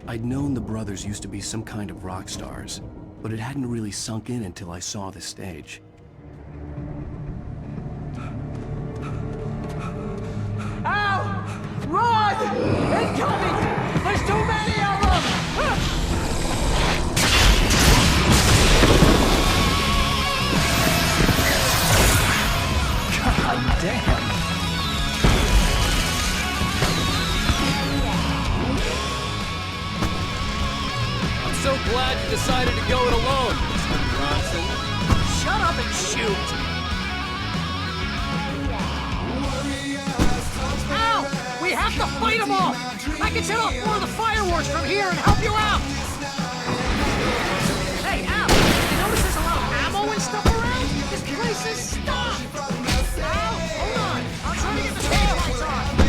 I'd known the brothers used to be some kind of rock stars, but it hadn't really sunk in until I saw the stage. Ow! Run! Incoming! There's too many of them! God damn! I'm so glad you decided to go it alone, Mr. Bronson. Shut up and shoot! Ow! We have to fight them all! I can set off more of the fireworks from here and help you out! Hey, Al! You notice there's a lot of ammo and stuff around? This place is stocked! Al, hold on! I'll try to get the taillights on!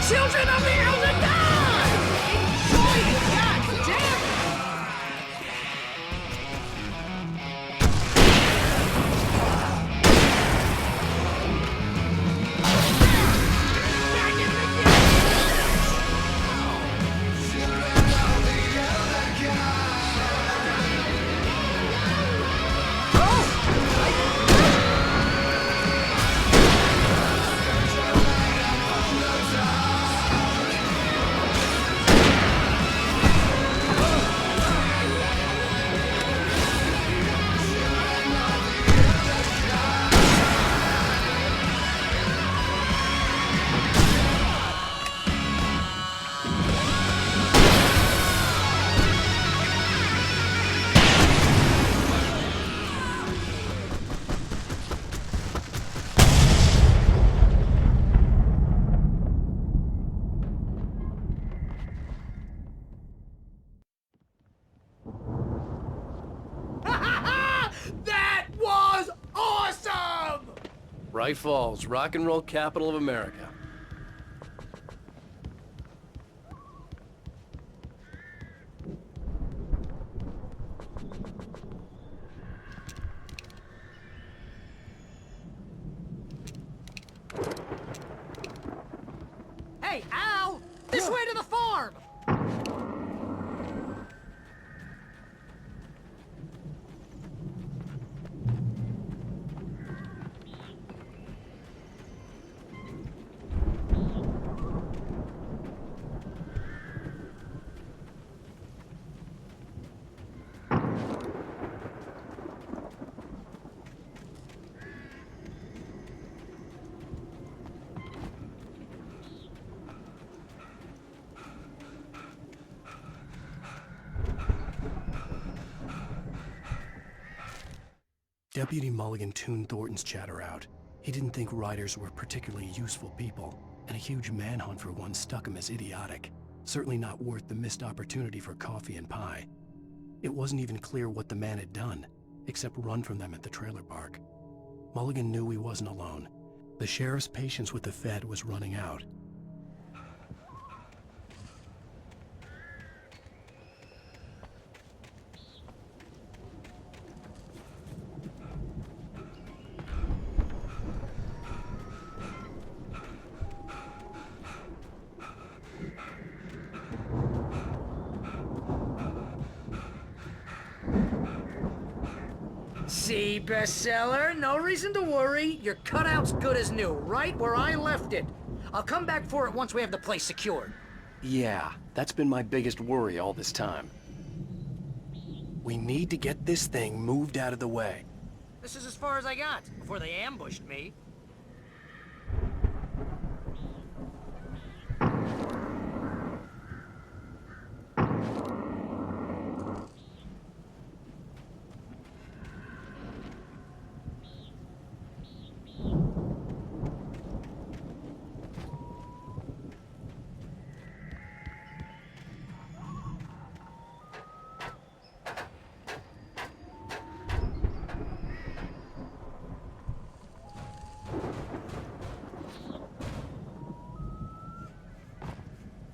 Children of the Elder God! Enjoy it, God damn it! Bright Falls, rock and roll capital of America. Hey, Al! This way to the farm! Deputy Mulligan tuned Thornton's chatter out. He didn't think riders were particularly useful people, and a huge manhunt for one struck him as idiotic. Certainly not worth the missed opportunity for coffee and pie. It wasn't even clear what the man had done, except run from them at the trailer park. Mulligan knew he wasn't alone. The sheriff's patience with the Fed was running out. See, bestseller? No reason to worry. Your cutout's good as new, right where I left it. I'll come back for it once we have the place secured. Yeah, that's been my biggest worry all this time. We need to get this thing moved out of the way. This is as far as I got, before they ambushed me.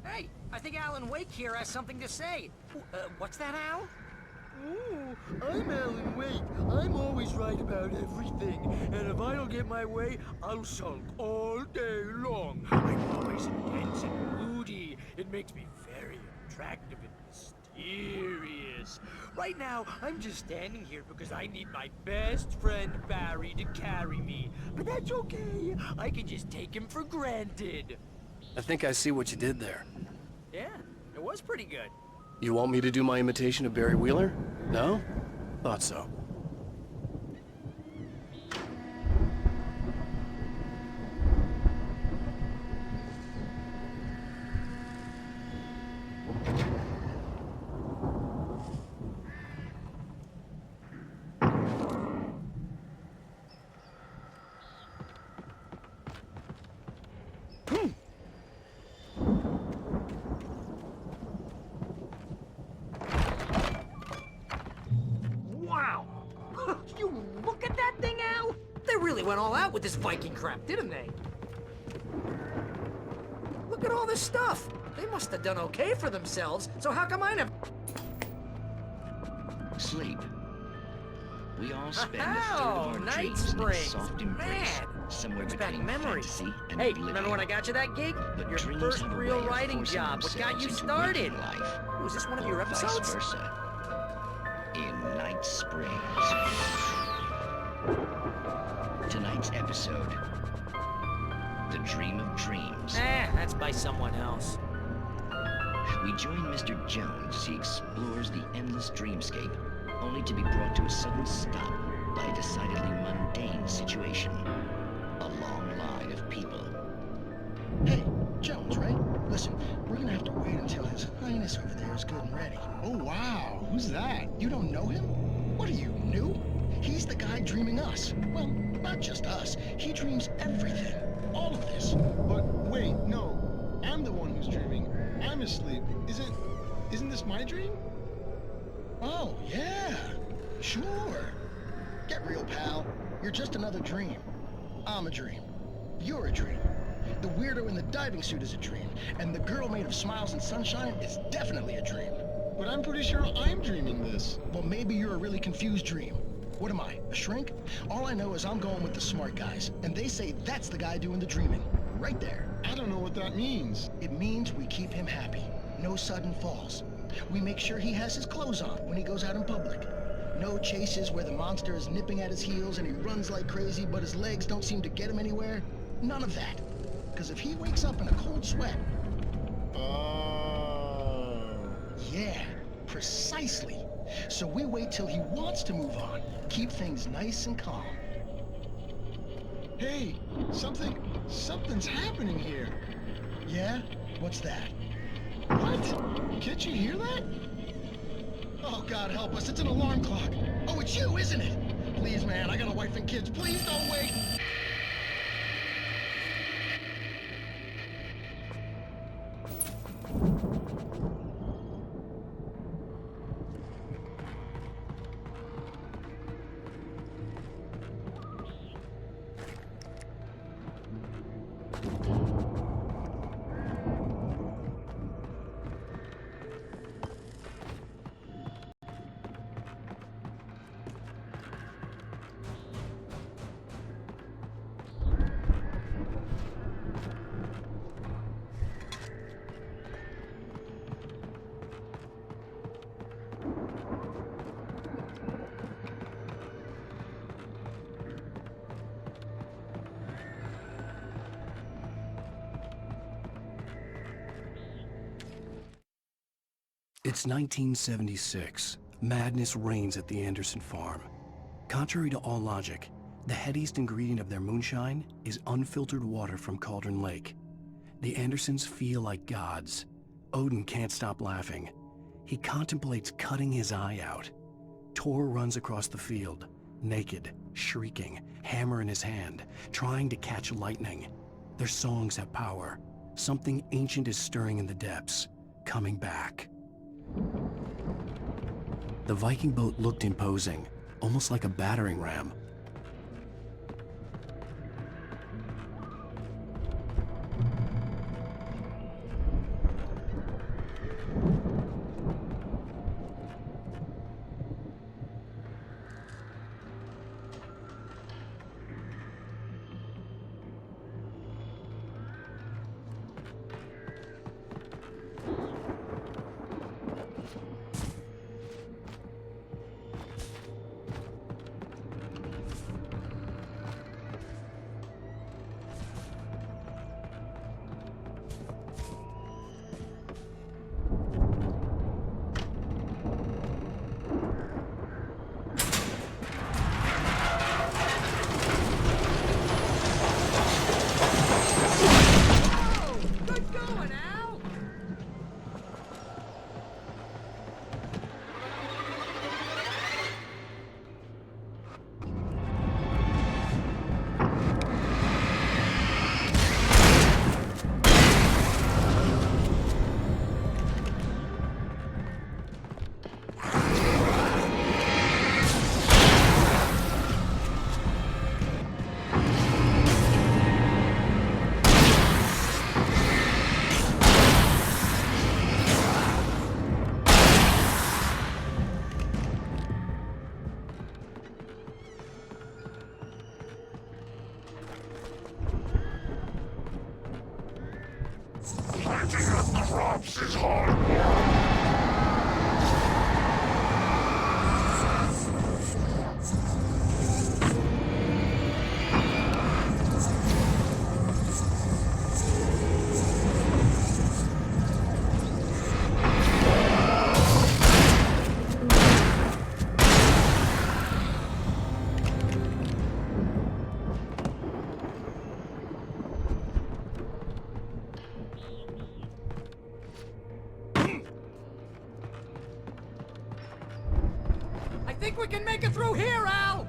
Hey, I think Alan Wake here has something to say. What's that, Al? Ooh, I'm Alan Wake. I'm always right about everything. And if I don't get my way, I'll sulk all day long. I'm always intense and moody. It makes me very attractive and mysterious. Right now, I'm just standing here because I need my best friend Barry to carry me. But that's okay. I can just take him for granted. I think I see what you did there. Yeah, it was pretty good. You want me to do my imitation of Barry Wheeler? No? Thought so. You look at that thing, Al? They really went all out with this Viking crap, didn't they? Look at all this stuff. They must have done okay for themselves, so how come I never... Sleep. We all spend a third of our Night dreams in a Springs. soft embrace, Man. somewhere Brings back between memories. fantasy and Hey, oblivion. remember when I got you that gig? But Your dreams first have a real way of writing forcing job. What got you themselves into started? waking life, Was this one of your or vice episodes? versa. In Night Springs. Tonight's episode, The Dream of Dreams. That's by someone else. We join Mr. Jones as he explores the endless dreamscape, only to be brought to a sudden stop by a decidedly mundane situation. A long line of people. Hey, Jones, right? Listen, we're gonna have to wait until His Highness over there is good and ready. Oh, wow. Who's that? You don't know him? What are you, new? He's the guy dreaming us. Well, not just us. He dreams everything. All of this. But wait, no. I'm the one who's dreaming. I'm asleep. Isn't this my dream? Oh, yeah. Sure. Get real, pal. You're just another dream. I'm a dream. You're a dream. The weirdo in the diving suit is a dream. And the girl made of smiles and sunshine is definitely a dream. But I'm pretty sure I'm dreaming this. Well, maybe you're a really confused dream. What am I, a shrink? All I know is I'm going with the smart guys, and they say that's the guy doing the dreaming. Right there. I don't know what that means. It means we keep him happy. No sudden falls. We make sure he has his clothes on when he goes out in public. No chases where the monster is nipping at his heels and he runs like crazy, but his legs don't seem to get him anywhere. None of that. Because if he wakes up in a cold sweat... Yeah, precisely. So we wait till he wants to move on. Keep things nice and calm. Hey, something's happening here. Yeah? What's that? What? Can't you hear that? Oh, God help us, it's an alarm clock. Oh, it's you, isn't it? Please, man, I got a wife and kids. Please don't wait. It's 1976. Madness reigns at the Anderson farm. Contrary to all logic, the headiest ingredient of their moonshine is unfiltered water from Cauldron Lake. The Andersons feel like gods. Odin can't stop laughing. He contemplates cutting his eye out. Tor runs across the field, naked, shrieking, hammer in his hand, trying to catch lightning. Their songs have power. Something ancient is stirring in the depths, coming back. The Viking boat looked imposing, almost like a battering ram. Planting of crops is hard work. I think we can make it through here, Al!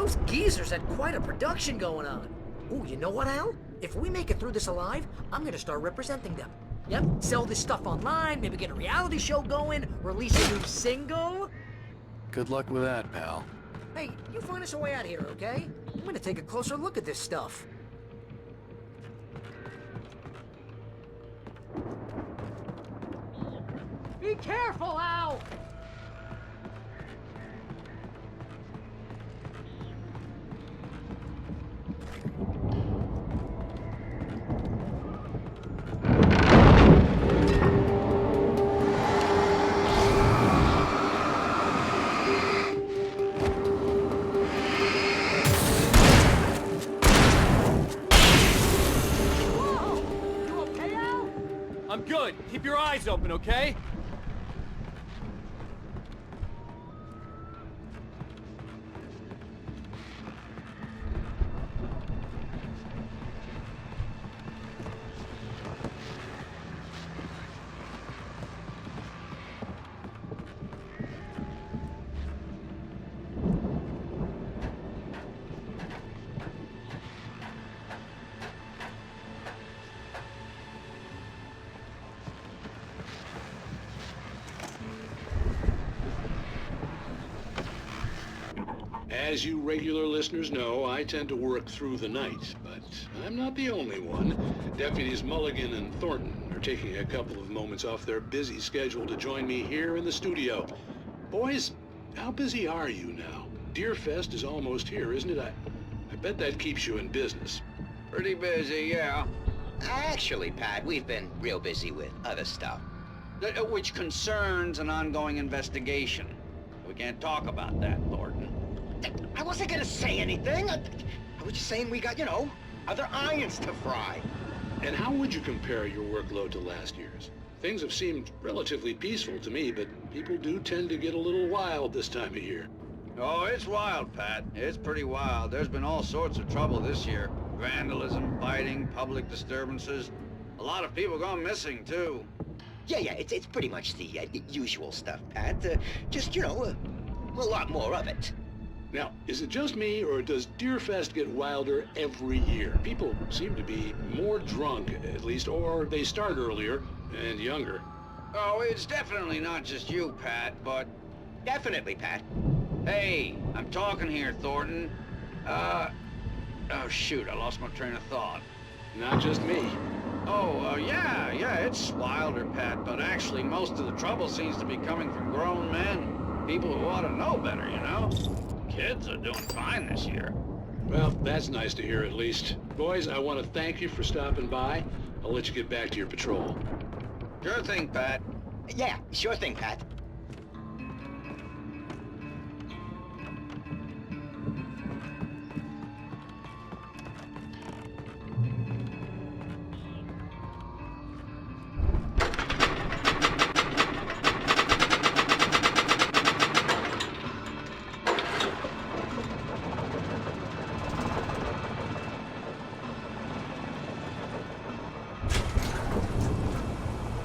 Those geezers had quite a production going on. Ooh, you know what, Al? If we make it through this alive, I'm gonna start representing them. Yep, sell this stuff online, maybe get a reality show going, release a new single. Good luck with that, pal. Hey, you find us a way out of here, okay? I'm gonna take a closer look at this stuff. Be careful, Al! I'm good. Keep your eyes open, okay? As you regular listeners know, I tend to work through the night, but I'm not the only one. Deputies Mulligan and Thornton are taking a couple of moments off their busy schedule to join me here in the studio. Boys, how busy are you now? Deerfest is almost here, isn't it? I bet that keeps you in business. Pretty busy, yeah. Actually, Pat, we've been real busy with other stuff, which concerns an ongoing investigation. We can't talk about that, Thornton. I wasn't gonna say anything. I was just saying we got, other irons to fry. And how would you compare your workload to last year's? Things have seemed relatively peaceful to me, but people do tend to get a little wild this time of year. Oh, it's wild, Pat. It's pretty wild. There's been all sorts of trouble this year. Vandalism, fighting, public disturbances. A lot of people gone missing, too. Yeah, it's pretty much the usual stuff, Pat. Just, a lot more of it. Now, is it just me, or does Deerfest get wilder every year? People seem to be more drunk, at least, or they start earlier and younger. Oh, it's definitely not just you, Pat, but... Definitely, Pat. Hey, I'm talking here, Thornton. Oh, shoot, I lost my train of thought. Not just me. Oh, yeah, it's wilder, Pat, but actually most of the trouble seems to be coming from grown men. People who ought to know better, Kids are doing fine this year. Well, that's nice to hear at least. Boys, I want to thank you for stopping by. I'll let you get back to your patrol. Sure thing, Pat. Yeah, sure thing, Pat.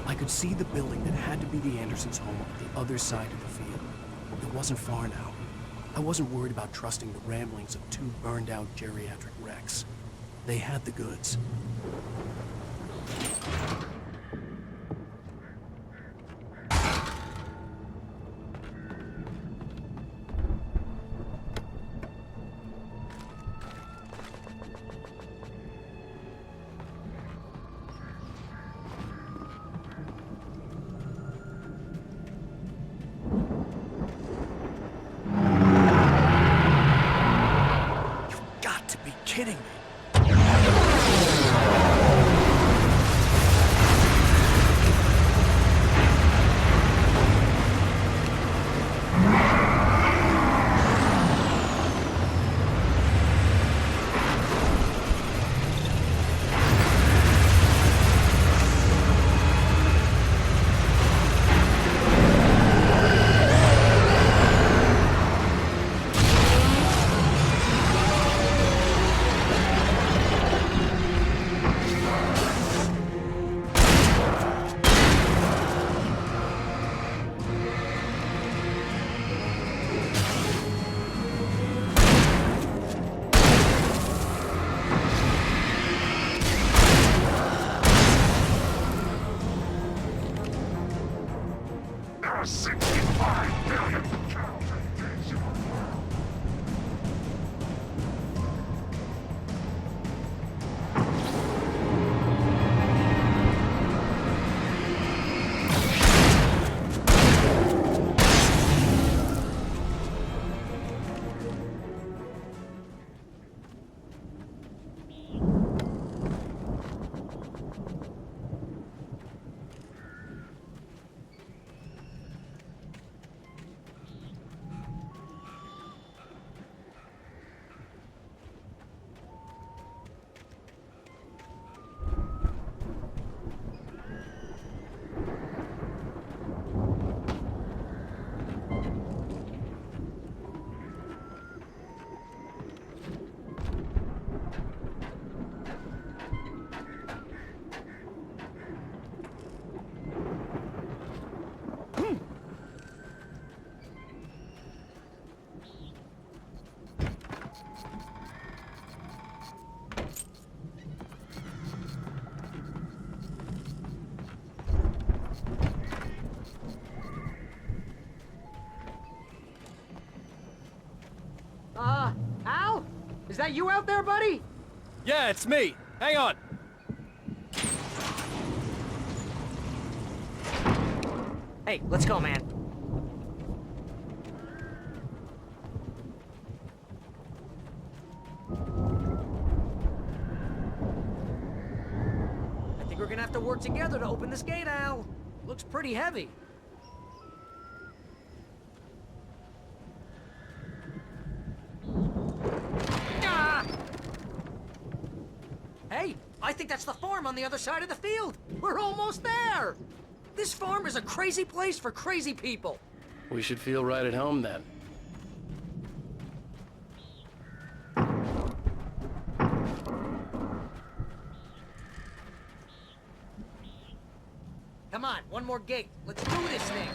I could see the building that had to be the Andersons' home on the other side of the field. It wasn't far now. I wasn't worried about trusting the ramblings of two burned-out geriatric wrecks. They had the goods. Kidding me. a 65 billion cow. Al? Is that you out there, buddy? Yeah, it's me. Hang on. Hey, let's go, man. I think we're gonna have to work together to open this gate, Al. Looks pretty heavy. Hey, I think that's the farm on the other side of the field. We're almost there. This farm is a crazy place for crazy people. We should feel right at home then. Come on, one more gate. Let's do this thing.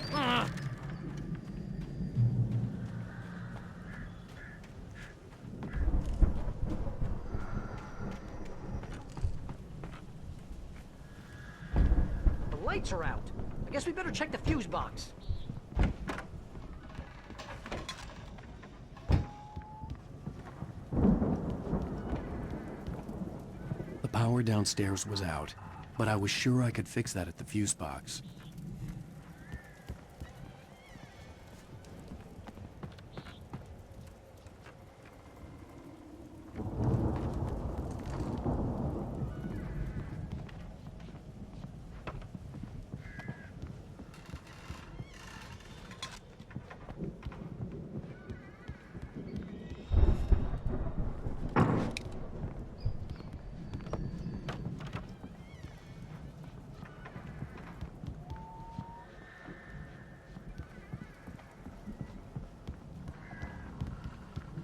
The lights are out. I guess we better check the fuse box. The power downstairs was out, but I was sure I could fix that at the fuse box.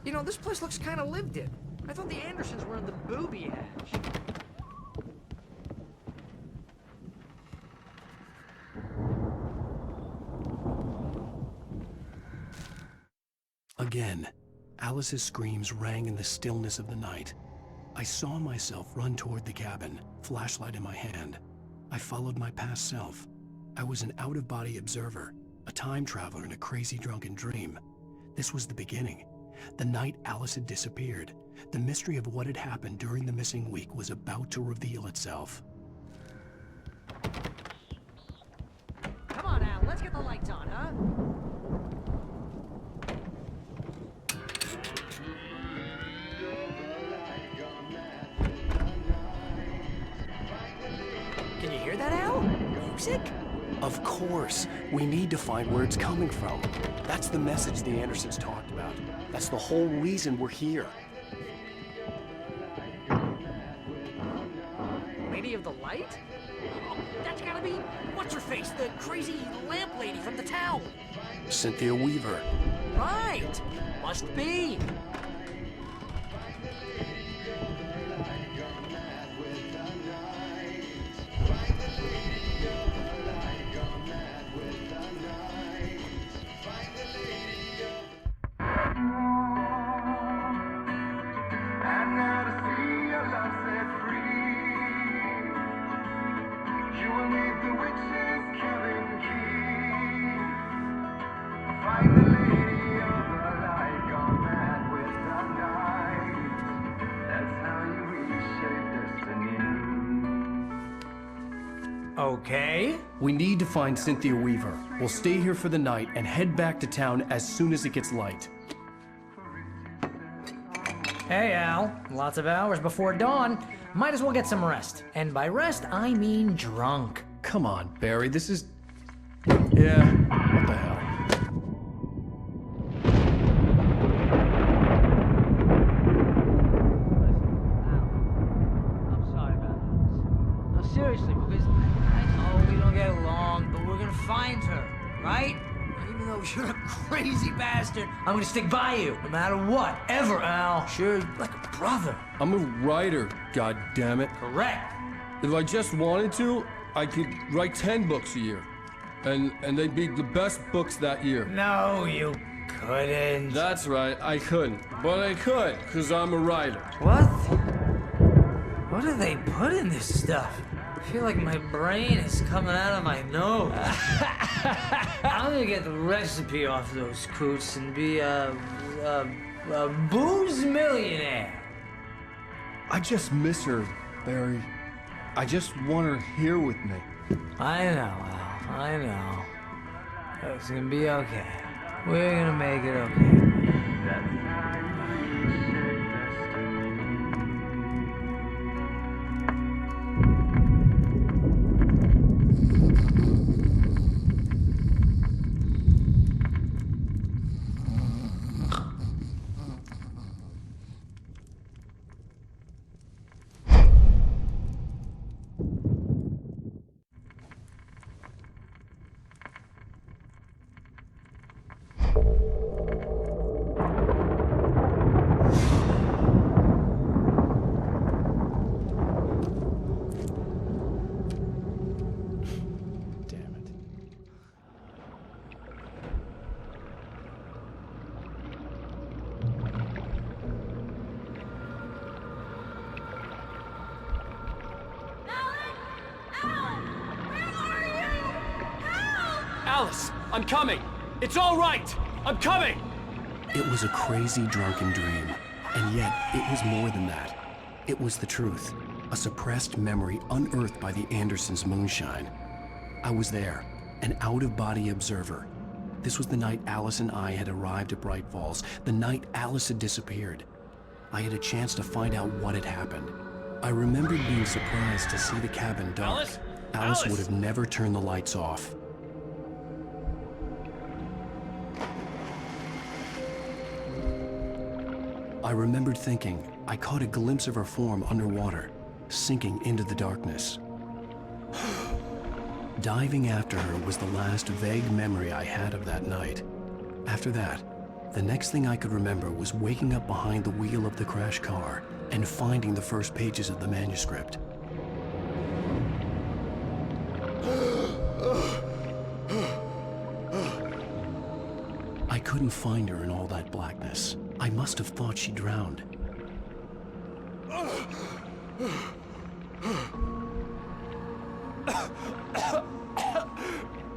You know, this place looks kind of lived in. I thought the Andersons were in the booby hatch. Again, Alice's screams rang in the stillness of the night. I saw myself run toward the cabin, flashlight in my hand. I followed my past self. I was an out-of-body observer, a time traveler in a crazy drunken dream. This was the beginning. The night Alice had disappeared. The mystery of what had happened during the missing week was about to reveal itself. Come on, Al, let's get the lights on, huh? Can you hear that, Al? Music? Of course. We need to find where it's coming from. That's the message the Andersons talked about. That's the whole reason we're here. Lady of the Light? Oh, that's gotta be... What's-her-face? The crazy lamp lady from the town. Cynthia Weaver. Right! Must be. Okay. We need to find Cynthia Weaver. We'll stay here for the night and head back to town as soon as it gets light. Hey, Al. Lots of hours before dawn. Might as well get some rest. And by rest, I mean drunk. Come on, Barry, this is... Yeah, what the hell? I'm sorry about this. No, seriously, because I know we don't get along, but we're gonna find her, right? And even though you're a crazy bastard, I'm gonna stick by you, no matter what, ever, Al. Sure, like a brother. I'm a writer, goddammit. Correct. If I just wanted to, I could write 10 books a year. And they'd be the best books that year. No, you couldn't. That's right, I couldn't. But I could, because I'm a writer. What? What do they put in this stuff? I feel like my brain is coming out of my nose. I'm gonna get the recipe off those coots and be a booze millionaire. I just miss her, Barry. I just want her here with me. I know, Al. I know. It's gonna be okay. We're gonna make it okay. Alice, I'm coming. It's all right. I'm coming. It was a crazy, drunken dream. And yet, it was more than that. It was the truth. A suppressed memory unearthed by the Andersons' moonshine. I was there, an out-of-body observer. This was the night Alice and I had arrived at Bright Falls, the night Alice had disappeared. I had a chance to find out what had happened. I remembered being surprised to see the cabin dark. Alice would have never turned the lights off. I remembered thinking I caught a glimpse of her form underwater, sinking into the darkness. Diving after her was the last vague memory I had of that night. After that, the next thing I could remember was waking up behind the wheel of the crashed car and finding the first pages of the manuscript. I couldn't find her in all that blackness. I must have thought she drowned.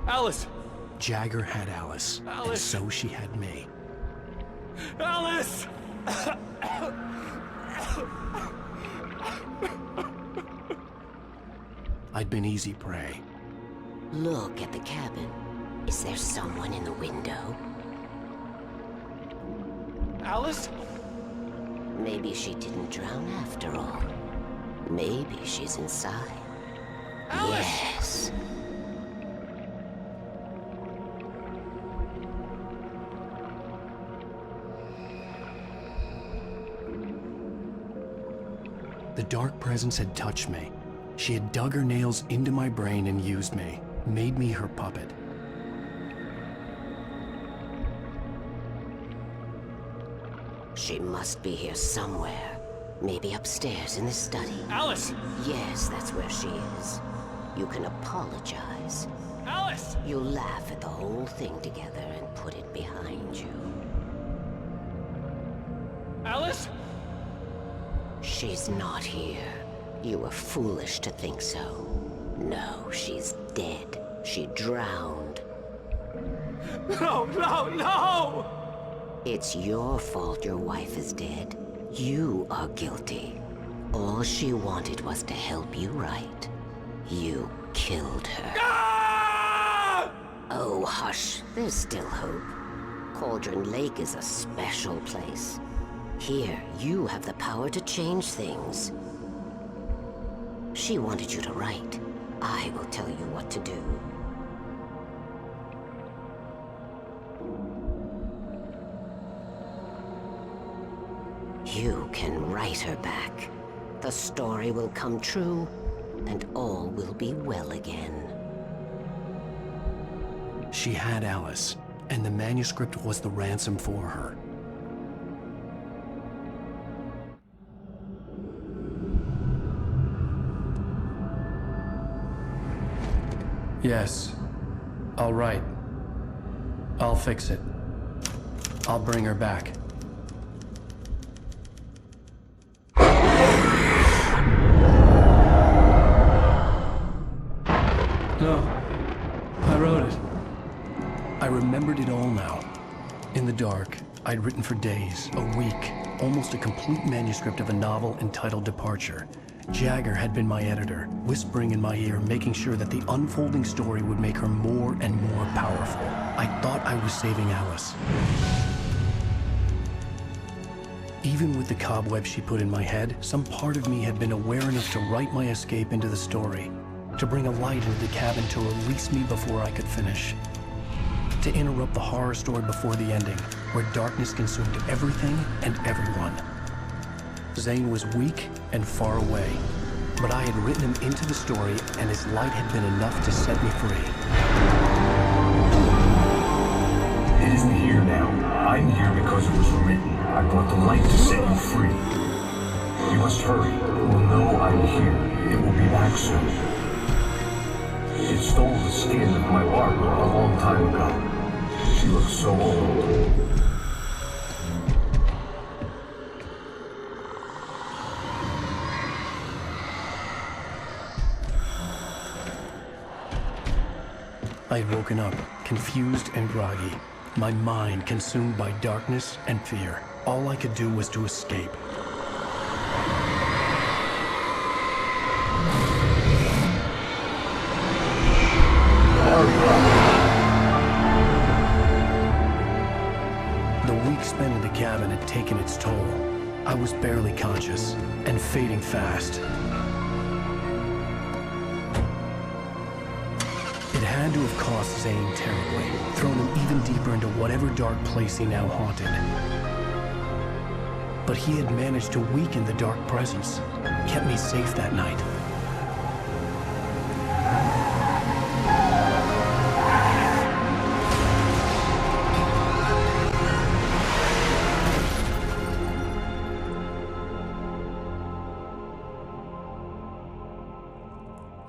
Alice! Jagger had Alice, and so she had me. Alice! I'd been easy prey. Look at the cabin. Is there someone in the window? Alice? Maybe she didn't drown after all. Maybe she's inside. Alice! Yes. The dark presence had touched me. She had dug her nails into my brain and used me, made me her puppet. She must be here somewhere. Maybe upstairs in the study. Alice! Yes, that's where she is. You can apologize. Alice! You'll laugh at the whole thing together and put it behind you. Alice? She's not here. You were foolish to think so. No, she's dead. She drowned. No, no, no! It's your fault your wife is dead. You are guilty. All she wanted was to help you right. You killed killed her. Oh, hush. There's still hope. Cauldron Lake is a special place. Here, you have the power to change things. She wanted you to write. I will tell you what to do. You can write her back. The story will come true, and all will be well again. She had Alice, and the manuscript was the ransom for her. Yes, I'll write. I'll fix it. I'll bring her back. No, I wrote it. I remembered it all now. In the dark, I'd written for days, a week, almost a complete manuscript of a novel entitled Departure. Jagger had been my editor, whispering in my ear, making sure that the unfolding story would make her more and more powerful. I thought I was saving Alice. Even with the cobweb she put in my head, some part of me had been aware enough to write my escape into the story, to bring a light into the cabin to release me before I could finish, to interrupt the horror story before the ending, where darkness consumed everything and everyone. Zane was weak and far away, but I had written him into the story, and his light had been enough to set me free. It isn't here now. I'm here because it was written. I brought the light to set you free. You must hurry. It will know I'm here. It will be back soon. It stole the skin of my Barbara a long time ago. She looks so old. I had woken up, confused and groggy, my mind consumed by darkness and fear. All I could do was to escape. The week spent in the cabin had taken its toll. I was barely conscious, and fading fast. It had to have cost Zane terribly, thrown him even deeper into whatever dark place he now haunted. But he had managed to weaken the dark presence, kept me safe that night.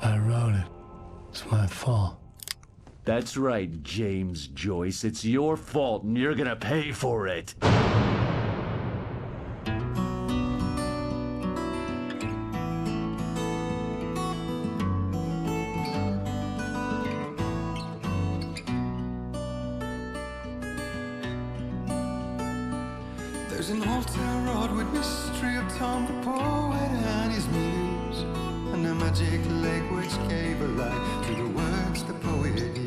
I wrote it. It's my fault. That's right, James Joyce. It's your fault, and you're gonna pay for it. There's an old town road with mystery of Tom the poet and his muse, and a magic lake which gave a light to the words the poet used.